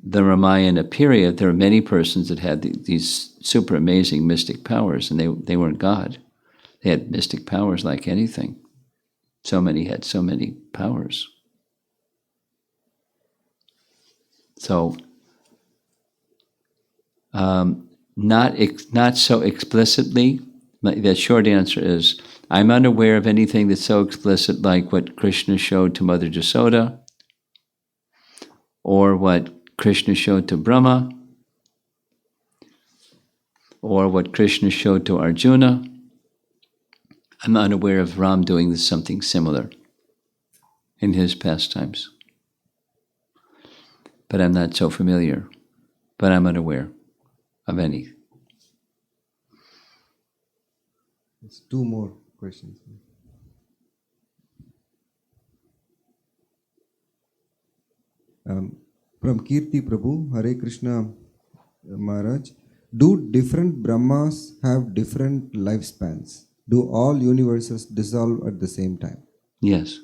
Speaker 1: the Ramayana period, there were many persons that had these super amazing mystic powers, and they weren't God. They had mystic powers like anything. So many had so many powers. So, not so explicitly. The short answer is, I'm unaware of anything that's so explicit like what Krishna showed to Mother Jasoda, or what Krishna showed to Brahma, or what Krishna showed to Arjuna. I'm unaware of Ram doing something similar in his pastimes. But I'm not so familiar. But I'm unaware of any.
Speaker 3: There's two more questions. From Kirti Prabhu, Hare Krishna Maharaj, do different Brahmas have different lifespans? Do all universes dissolve at the same time?
Speaker 1: Yes.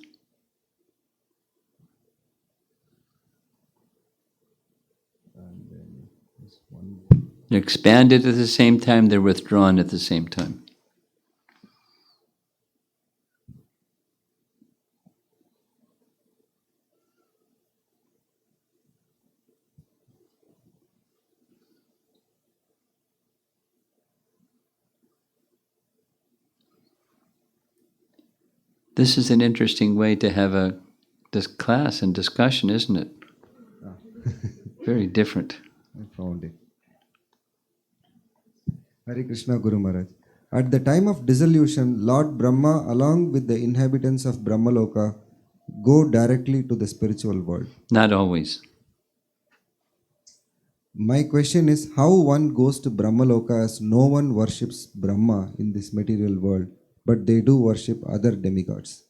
Speaker 3: And then there's one.
Speaker 1: They're expanded at the same time, they're withdrawn at the same time. This is an interesting way to have this class and discussion, isn't it? Very different.
Speaker 3: I found it. Hare Krishna Guru Maharaj. At the time of dissolution, Lord Brahma, along with the inhabitants of Brahmaloka, go directly to the spiritual world.
Speaker 1: Not always.
Speaker 3: My question is how one goes to Brahmaloka as no one worships Brahma in this material world, but they do worship other demigods.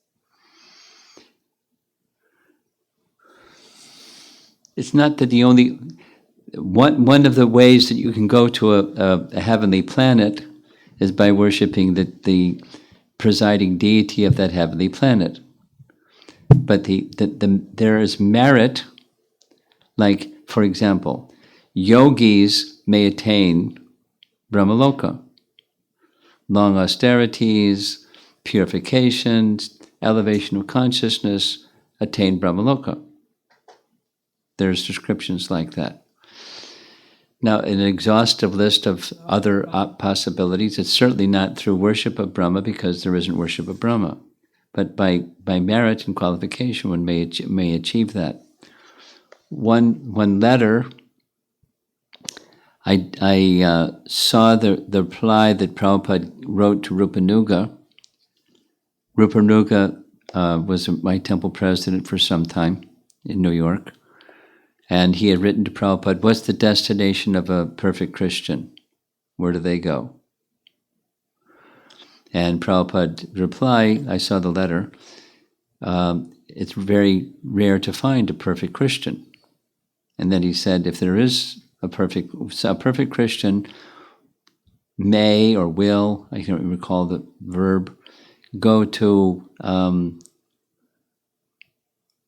Speaker 1: It's not that the only... One of the ways that you can go to a heavenly planet is by worshiping the presiding deity of that heavenly planet. But there is merit, like, for example, yogis may attain Brahmaloka. Long austerities, purifications, elevation of consciousness, attain Brahmaloka. There's descriptions like that. Now, an exhaustive list of other possibilities, it's certainly not through worship of Brahma because there isn't worship of Brahma. But by merit and qualification, one may achieve that. One letter, I saw the reply that Prabhupada wrote to Rupanuga. Rupanuga was my temple president for some time in New York. And he had written to Prabhupada, what's the destination of a perfect Christian? Where do they go? And Prabhupada replied, I saw the letter, it's very rare to find a perfect Christian. And then he said, if there is a perfect Christian may or will, I can't recall the verb, go to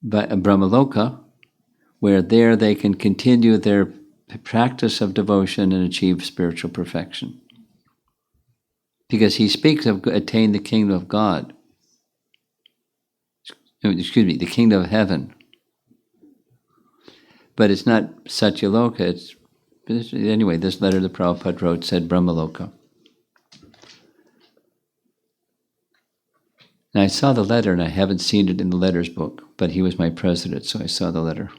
Speaker 1: Brahmaloka, where there they can continue their practice of devotion and achieve spiritual perfection. Because he speaks of attain the kingdom of God. Excuse me, the kingdom of heaven. But it's not Satyaloka, anyway, this letter that Prabhupada wrote said Brahmaloka. And I saw the letter, and I haven't seen it in the letters book, but he was my president, so I saw the letter.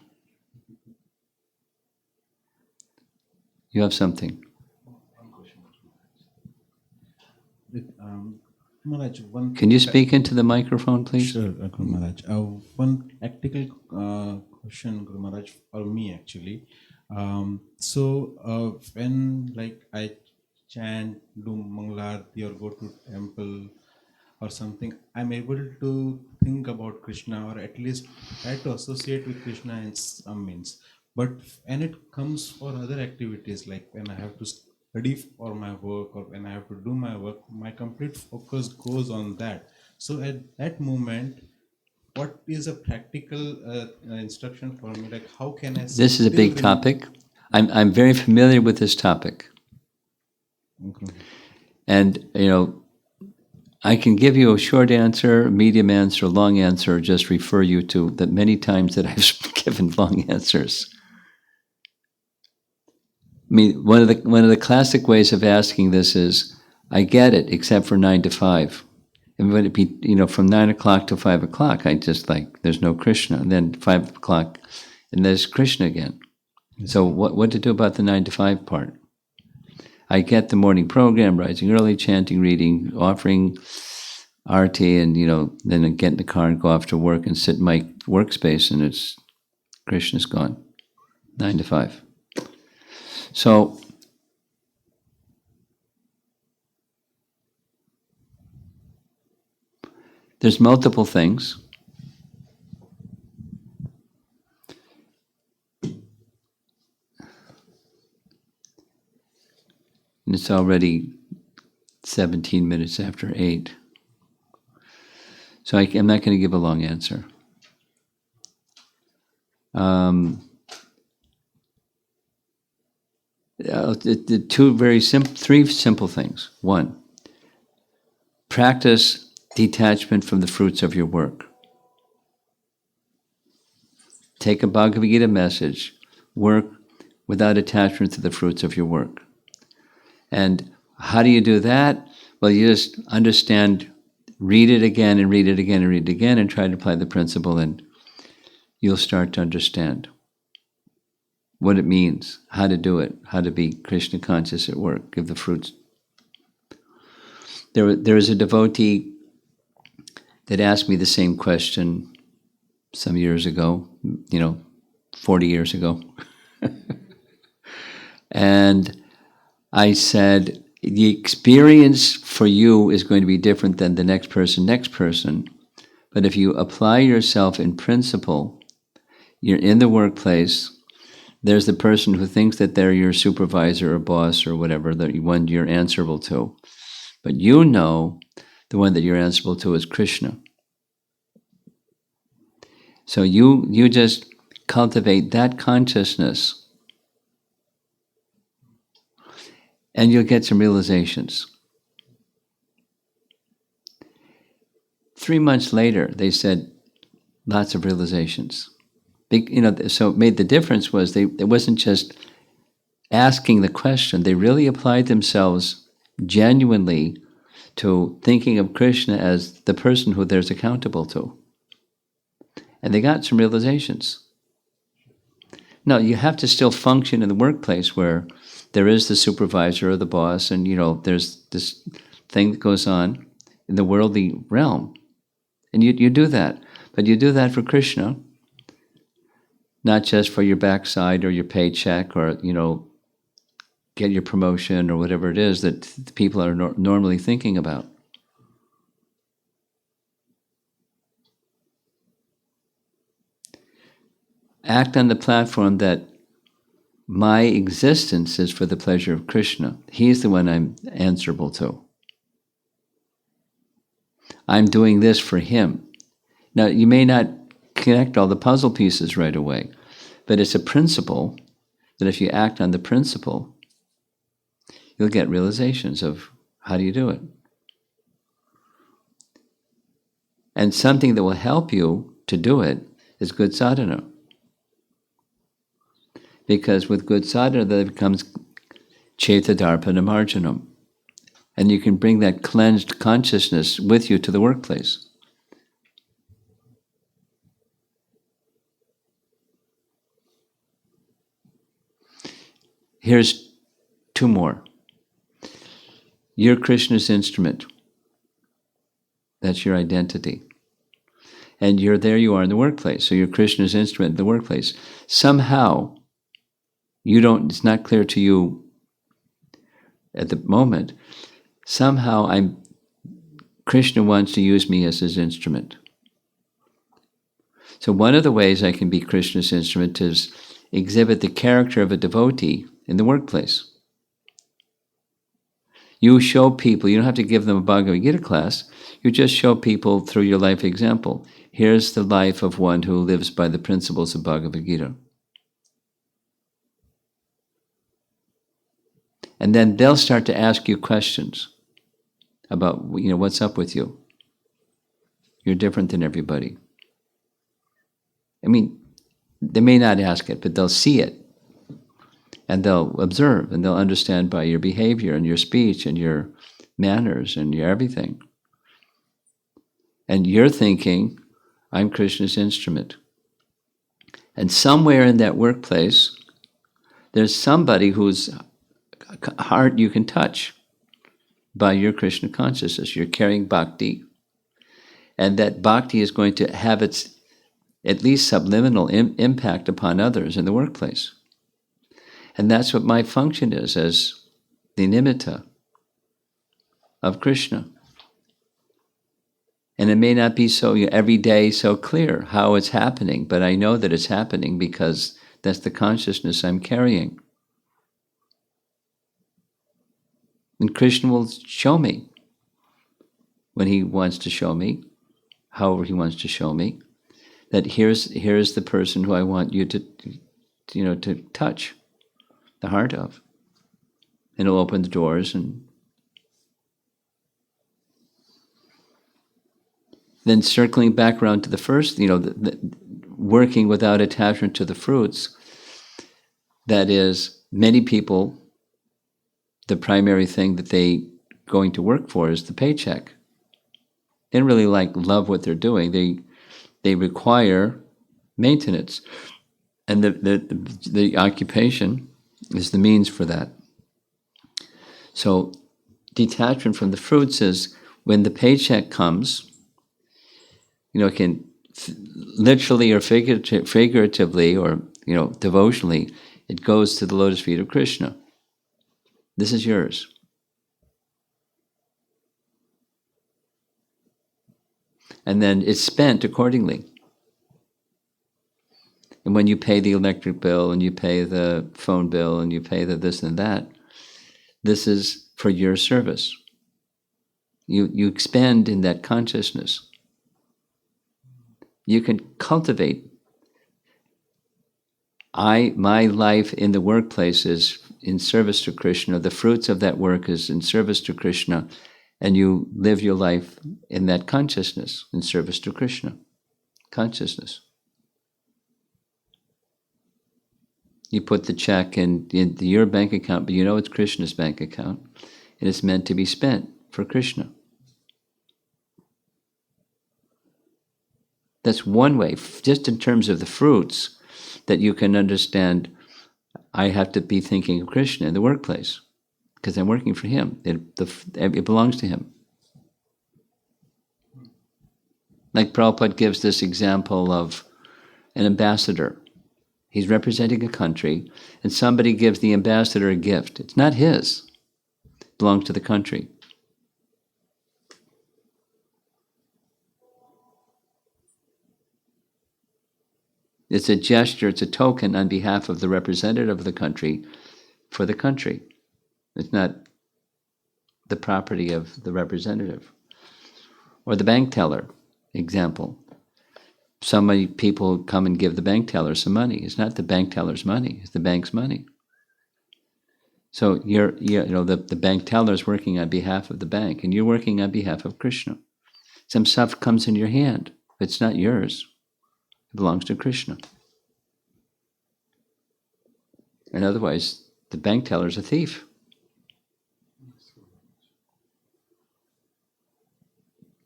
Speaker 1: You have something.
Speaker 4: Maharaj, one.
Speaker 1: Can you speak into the microphone, please?
Speaker 4: Sure, Guru Maharaj. One practical question, Guru Maharaj, for me actually. When I chant, do Mangalarti or go to temple or something, I'm able to think about Krishna or at least try to associate with Krishna in some means. But when it comes for other activities, like when I have to study for my work or when I have to do my work, my complete focus goes on that. So at that moment, what is a practical instruction for me? Like, how can I
Speaker 1: This is a
Speaker 4: still
Speaker 1: big topic. I'm very familiar with this topic.
Speaker 4: Okay.
Speaker 1: And, I can give you a short answer, medium answer, long answer, or just refer you to the many times that I've given long answers. I mean, one of the classic ways of asking this is, I get it, except for 9 to 5. And would it be, from 9 o'clock to 5 o'clock, I just there's no Krishna. And then 5 o'clock, and there's Krishna again.
Speaker 4: Yes.
Speaker 1: So what to do about the 9 to 5 part? I get the morning program, rising early, chanting, reading, offering arti, and then I get in the car and go off to work and sit in my workspace, and it's Krishna's gone. 9 to 5. So there's multiple things. And it's already 17 minutes after 8. So I'm not going to give a long answer. Three simple things. One, practice detachment from the fruits of your work. Take a Bhagavad Gita message, work without attachment to the fruits of your work. And how do you do that? Well, you just understand, read it again and read it again and read it again and try to apply the principle, and you'll start to understand what it means, how to do it, how to be Krishna conscious at work, give the fruits. There was a devotee that asked me the same question some years ago, 40 years ago. And I said, the experience for you is going to be different than the next person. But if you apply yourself in principle, you're in the workplace, there's the person who thinks that they're your supervisor or boss or whatever, the one you're answerable to. But the one that you're answerable to is Krishna. So you just cultivate that consciousness, and you'll get some realizations. 3 months later, they said, lots of realizations. So it made the difference was it wasn't just asking the question, they really applied themselves genuinely to thinking of Krishna as the person who they're accountable to. And they got some realizations. Now, you have to still function in the workplace where there is the supervisor or the boss, and there's this thing that goes on in the worldly realm. And you do that. But you do that for Krishna, not just for your backside or your paycheck or, get your promotion or whatever it is that people are normally thinking about. Act on the platform that my existence is for the pleasure of Krishna. He's the one I'm answerable to. I'm doing this for him. Now, you may not connect all the puzzle pieces right away, but it's a principle that if you act on the principle, you'll get realizations of how do you do it. And something that will help you to do it is good sadhana. Because with good sadhana, that becomes cetadarpana marjanam. And you can bring that cleansed consciousness with you to the workplace. Here's 2 more. You're Krishna's instrument. That's your identity. And there you are in the workplace. So you're Krishna's instrument in the workplace. Somehow, it's not clear to you at the moment, somehow Krishna wants to use me as his instrument. So one of the ways I can be Krishna's instrument is exhibit the character of a devotee in the workplace. You show people, you don't have to give them a Bhagavad Gita class, you just show people through your life example. Here's the life of one who lives by the principles of Bhagavad Gita. And then they'll start to ask you questions about, what's up with you? You're different than everybody. I mean, they may not ask it, but they'll see it. And they'll observe, and they'll understand by your behavior and your speech and your manners and your everything. And you're thinking, I'm Krishna's instrument. And somewhere in that workplace, there's somebody whose heart you can touch by your Krishna consciousness. You're carrying bhakti. And that bhakti is going to have its at least subliminal impact upon others in the workplace. And that's what my function is as the nimitta of Krishna. And it may not be so every day so clear how it's happening, but I know that it's happening because that's the consciousness I'm carrying. And Krishna will show me when he wants to show me, however he wants to show me, that here's the person who I want you to touch the heart of. And it'll open the doors. And then circling back around to the first, the working without attachment to the fruits, that is, many people, the primary thing that they going to work for is the paycheck. They don't really love what they're doing. They require maintenance. And the occupation is the means for that. So detachment from the fruits is when the paycheck comes, it can literally or figuratively or devotionally, it goes to the lotus feet of Krishna. This is yours. And then it's spent accordingly. And when you pay the electric bill and you pay the phone bill and you pay the this and that, this is for your service. You expand in that consciousness. You can cultivate. My life in the workplace is in service to Krishna. The fruits of that work is in service to Krishna. And you live your life in that consciousness, in service to Krishna. Consciousness. You put the check in your bank account, but it's Krishna's bank account. And it's meant to be spent for Krishna. That's one way, just in terms of the fruits, that you can understand I have to be thinking of Krishna in the workplace because I'm working for him. It belongs to him. Like Prabhupada gives this example of an ambassador. He's representing a country, and somebody gives the ambassador a gift. It's not his. It belongs to the country. It's a gesture, it's a token on behalf of the representative of the country for the country. It's not the property of the representative. Or the bank teller example. So many people come and give the bank teller some money. It's not the bank teller's money, it's the bank's money. So the bank teller is working on behalf of the bank, and you're working on behalf of Krishna. Some stuff comes in your hand, but it's not yours. It belongs to Krishna. And otherwise, the bank teller is a thief.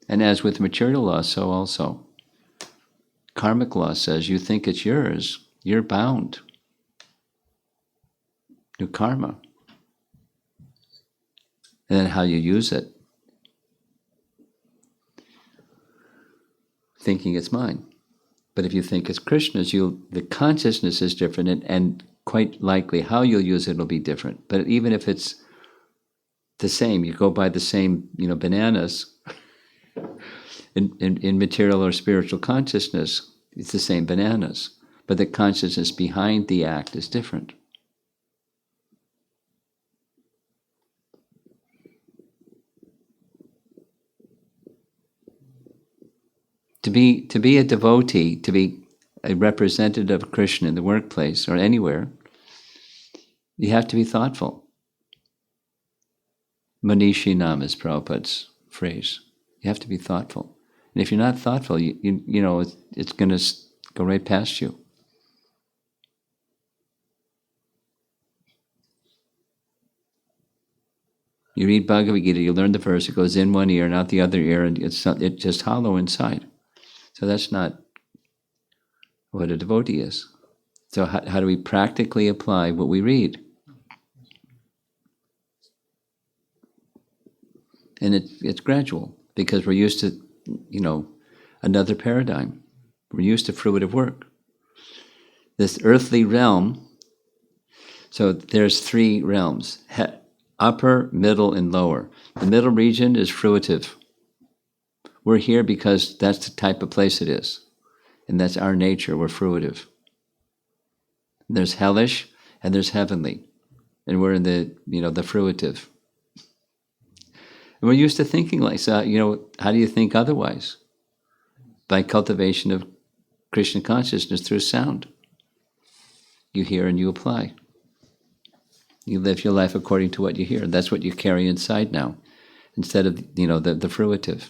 Speaker 1: And as with material law, so also. Karmic law says you think it's yours, you're bound to karma. And then how you use it. Thinking it's mine. But if you think it's Krishna's, the consciousness is different, and quite likely how you'll use it will be different. But even if it's the same. You go buy the same, bananas in material or spiritual consciousness. It's the same bananas, but the consciousness behind the act is different. To be a devotee, to be a representative of Krishna in the workplace or anywhere, you have to be thoughtful. Manishinam is Prabhupada's phrase. You have to be thoughtful. And if you're not thoughtful, it's going to go right past you. You read Bhagavad Gita, you learn the verse, it goes in one ear and out the other ear, and it's just hollow inside. So that's not what a devotee is. So how do we practically apply what we read? And it's gradual, because we're used to, another paradigm. We're used to fruitive work. This earthly realm, so there's 3 realms, upper, middle, and lower. The middle region is fruitive. We're here because that's the type of place it is. And that's our nature, we're fruitive. There's hellish and there's heavenly. And we're in the fruitive. And we're used to thinking like so, how do you think otherwise? By cultivation of Krishna consciousness through sound. You hear and you apply. You live your life according to what you hear. That's what you carry inside now, instead of, the fruitive.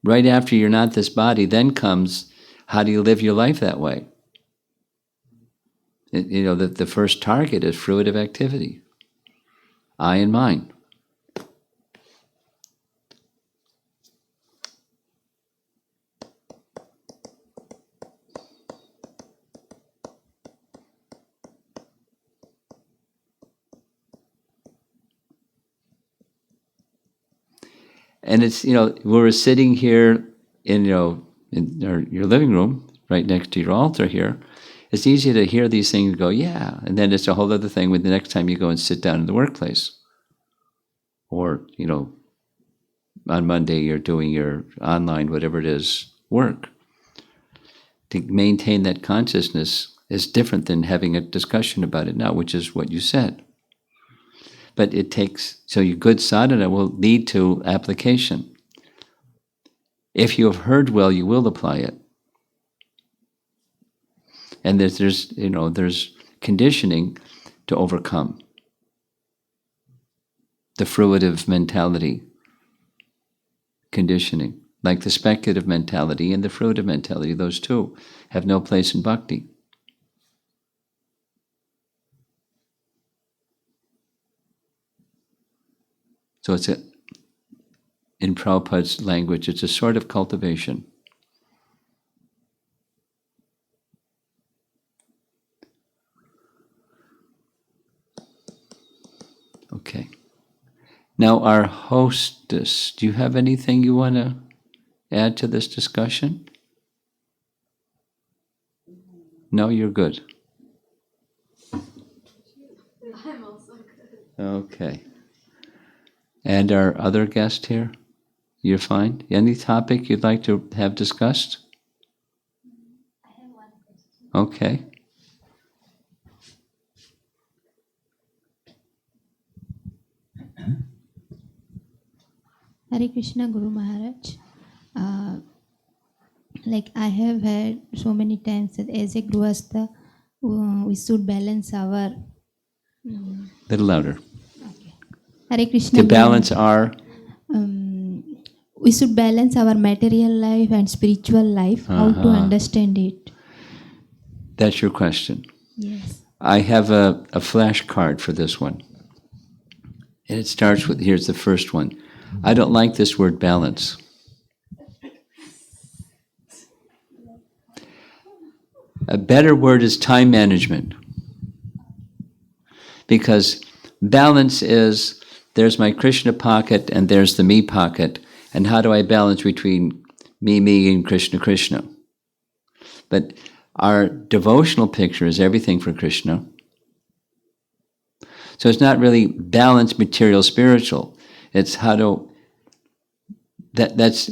Speaker 1: Right after you're not this body, then comes, how do you live your life that way? The first target is fruitive activity. I and mine. And it's, we're sitting here in, your living room, right next to your altar here. It's easy to hear these things and go, yeah. And then it's a whole other thing when the next time you go and sit down in the workplace. Or, on Monday you're doing your online, whatever it is, work. To maintain that consciousness is different than having a discussion about it now, which is what you said. But it takes, so your good sadhana will lead to application. If you have heard well, you will apply it. And there's conditioning to overcome the fruitive mentality, conditioning, like the speculative mentality and the fruitive mentality. Those two have no place in bhakti. So in Prabhupada's language, it's a sort of cultivation. Okay. Now our hostess, do you have anything you want to add to this discussion? No, you're good.
Speaker 2: I'm also good.
Speaker 1: Okay. And our other guest here, you're fine? Any topic you'd like to have discussed?
Speaker 2: I have one question.
Speaker 1: Okay.
Speaker 5: Hare Krishna Guru Maharaj. Like I have heard so many times that as a Grihastha, we should balance our.
Speaker 1: Little louder.
Speaker 5: Okay. Hare Krishna.
Speaker 1: To balance our.
Speaker 5: We should balance our material life and spiritual life. How to understand it?
Speaker 1: That's your question.
Speaker 5: Yes.
Speaker 1: I have a flashcard for this one. And it starts with, here's the first one. I don't like this word balance. A better word is time management. Because balance is, there's my Krishna pocket and there's the me pocket. And how do I balance between me, and Krishna, Krishna? But our devotional picture is everything for Krishna. So it's not really balanced material spiritual. It's how to, that's,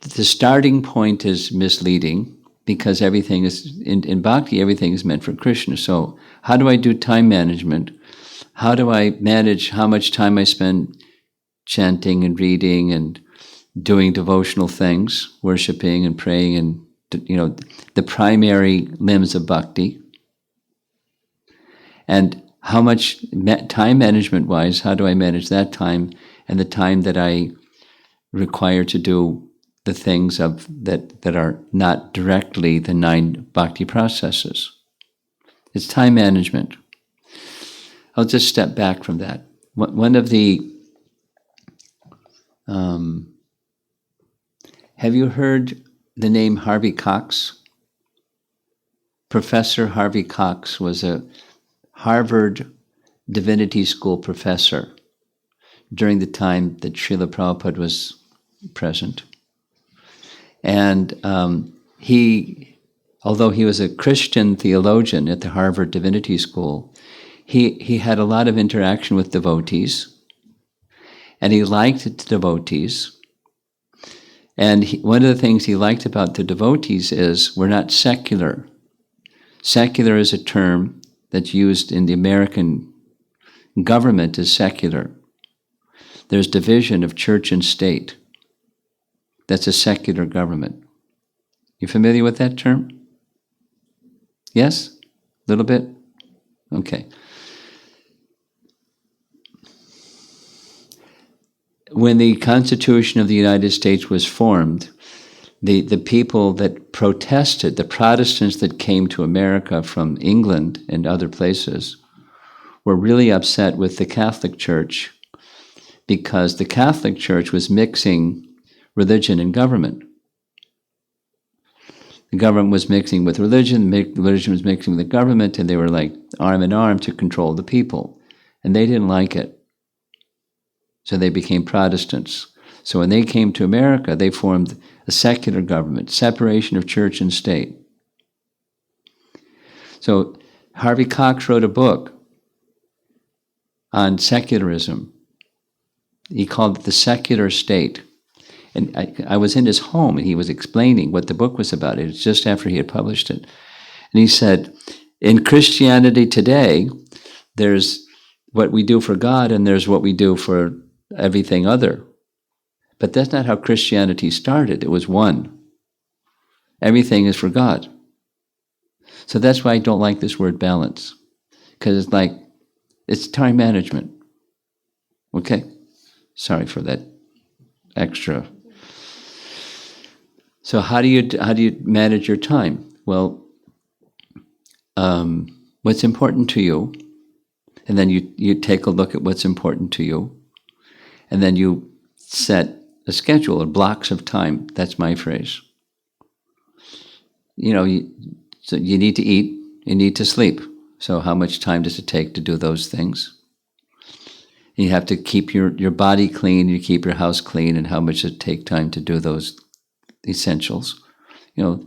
Speaker 1: the starting point is misleading because everything is, in bhakti, everything is meant for Krishna. So how do I do time management? How do I manage how much time I spend chanting and reading and doing devotional things, worshiping and praying and, the primary limbs of bhakti? And how much time management wise, how do I manage that time and the time that I require to do the things that are not directly the 9 bhakti processes? It's time management. I'll just step back from that. One of the, have you heard the name Harvey Cox? Professor Harvey Cox was a Harvard Divinity School professor during the time that Srila Prabhupada was present. And he, although he was a Christian theologian at the Harvard Divinity School, he had a lot of interaction with devotees, and he liked the devotees. And one of the things he liked about the devotees is we're not secular. Secular is a term that's used in the American government as secular. There's division of church and state. That's a secular government. You familiar with that term? Yes? A little bit? Okay. When the Constitution of the United States was formed, the people that protested, the Protestants that came to America from England and other places, were really upset with the Catholic Church because the Catholic Church was mixing religion and government. The government was mixing with religion, religion was mixing with the government, and they were like arm in arm to control the people. And they didn't like it. So they became Protestants. So when they came to America, they formed a secular government, separation of church and state. So Harvey Cox wrote a book on secularism. He called it The Secular State. And I was in his home and he was explaining what the book was about. It was just after he had published it. And he said, in Christianity today, there's what we do for God and there's what we do for everything other. But that's not how Christianity started. It was one. Everything is for God. So that's why I don't like this word balance. Because it's time management. Okay? Sorry for that extra. So how do you manage your time? Well, what's important to you, and then you take a look at what's important to you, and then you set a schedule or blocks of time. That's my phrase. So you need to eat, you need to sleep. So how much time does it take to do those things? You have to keep your body clean, you keep your house clean, and how much does it take time to do those essentials? But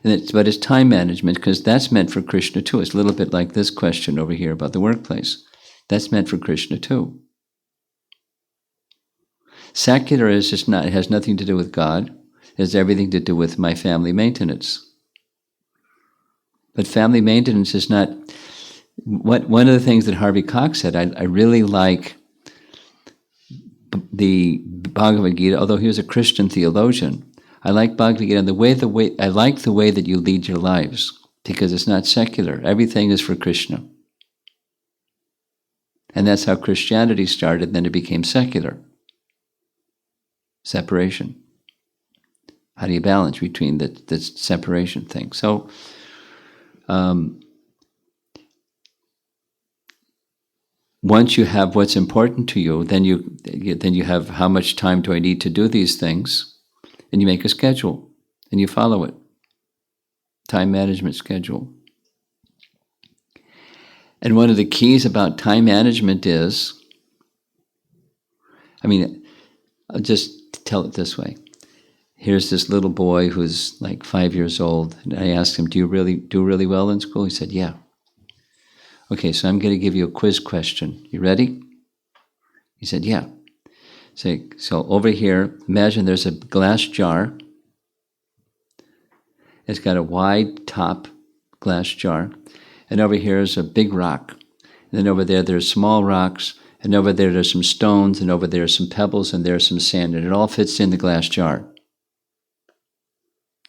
Speaker 1: it's time management, because that's meant for Krishna too. It's a little bit like this question over here about the workplace. That's meant for Krishna too. Secular is just not, it has nothing to do with God. It has everything to do with my family maintenance. But family maintenance is not, one of the things that Harvey Cox said, I really like the Bhagavad Gita, although he was a Christian theologian. I like Bhagavad Gita and I like the way that you lead your lives, because it's not secular. Everything is for Krishna. And that's how Christianity started, then it became secular. Separation. How do you balance between the separation thing? So, once you have what's important to you, then you have how much time do I need to do these things, and you make a schedule and you follow it. Time management schedule. And one of the keys about time management is, I'll just tell it this way. here's this little boy who's like 5 years old, and I asked him, do you really do really well in school? He said, yeah. Okay, so I'm going to give you a quiz question. You ready? He said, yeah. So over here, imagine there's a glass jar. It's got a wide top glass jar. And over here is a big rock. And then over there, there's small rocks. And over there, there's some stones. And over there are some pebbles. And there's some sand. And it all fits in the glass jar.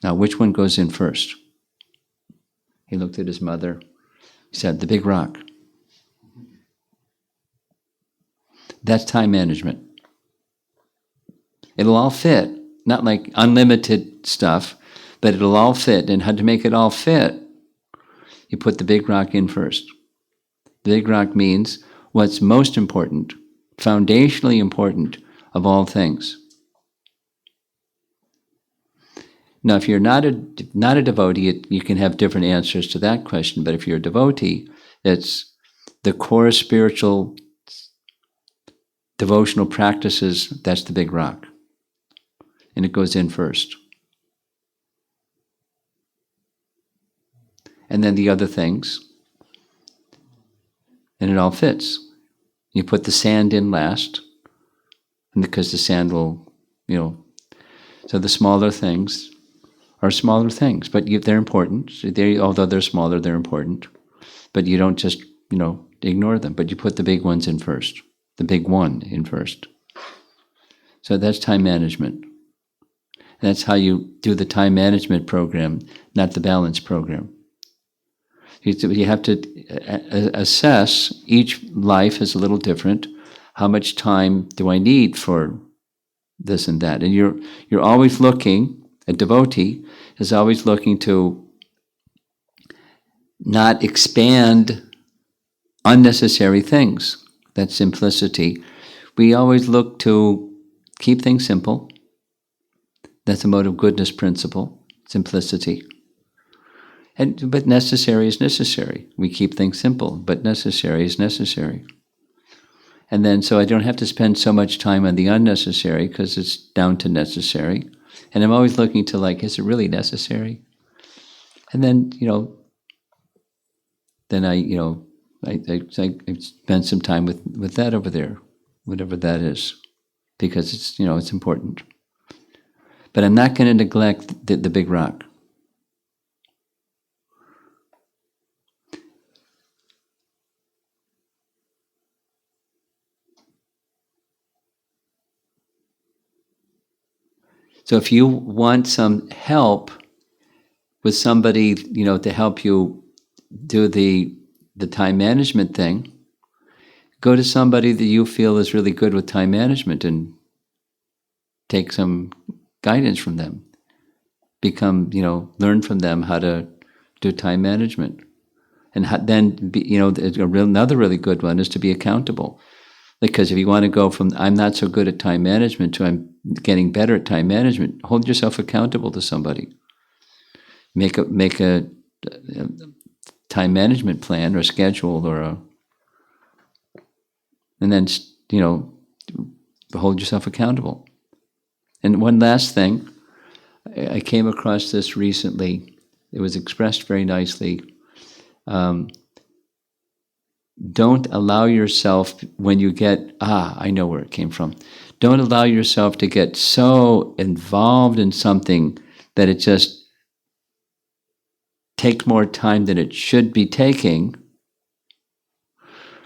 Speaker 1: Now, which one goes in first? He looked at his mother. He said, the big rock. That's time management. It'll all fit. Not like unlimited stuff, but it'll all fit. And how to make it all fit, you put the big rock in first. The big rock means what's most important, foundationally important of all things. Now, if you're not a devotee, you can have different answers to that question. But if you're a devotee, it's the core spiritual devotional practices, that's the big rock. And it goes in first. And then the other things, and it all fits. You put the sand in last, and because the sand will, so the smaller things are smaller things, but they're important. Although they're smaller, they're important. But you don't just, ignore them, but you put the big ones in first, the big one in first. So that's time management. That's how you do the time management program, not the balance program. You have to assess each life is a little different. How much time do I need for this and that? And you're always looking, a devotee is always looking to not expand unnecessary things. That's simplicity. We always look to keep things simple. That's a mode of goodness principle, simplicity. But necessary is necessary. We keep things simple, but necessary is necessary. And then, so I don't have to spend so much time on the unnecessary because it's down to necessary. And I'm always looking to is it really necessary? And then, then I spend some time with that over there, whatever that is, because it's important. But I'm not going to neglect the big rock. So if you want some help with somebody, to help you do the time management thing, go to somebody that you feel is really good with time management and take some guidance from them. Learn from them how to do time management. And then, another really good one is to be accountable. Because if you want to go from I'm not so good at time management to I'm getting better at time management, hold yourself accountable to somebody. Make a time management plan or schedule and then hold yourself accountable. And one last thing, I came across this recently. It was expressed very nicely. Don't allow yourself, when you get, I know where it came from. Don't allow yourself to get so involved in something that it just takes more time than it should be taking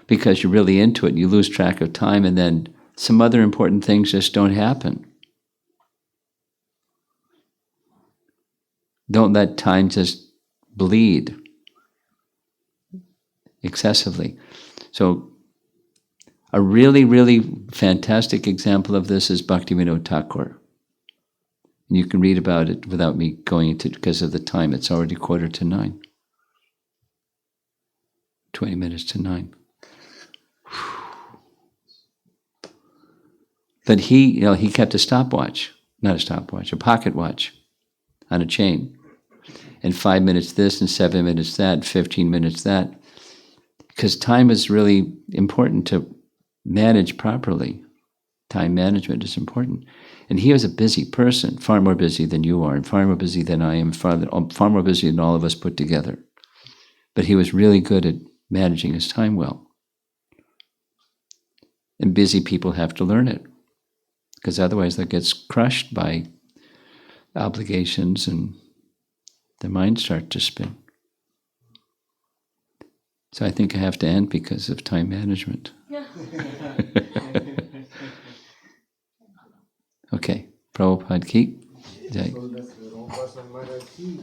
Speaker 1: because you're really into it. You lose track of time, and then some other important things just don't happen. Don't let time just bleed excessively. So a really, really fantastic example of this is Bhaktivinoda Thakur. And you can read about it without me going into it because of the time. It's already 8:45. 20 minutes to 9. But he kept a stopwatch, not a stopwatch, a pocket watch on a chain. And 5 minutes this and 7 minutes that, 15 minutes that. Because time is really important to manage properly. Time management is important. And he was a busy person, far more busy than you are, and far more busy than I am, far more busy than all of us put together. But he was really good at managing his time well. And busy people have to learn it, because otherwise that gets crushed by obligations and the mind starts to spin. So I think I have to end because of time management. Okay, Prabhupada ki jai.
Speaker 3: Told us, Rama Maharaj ki,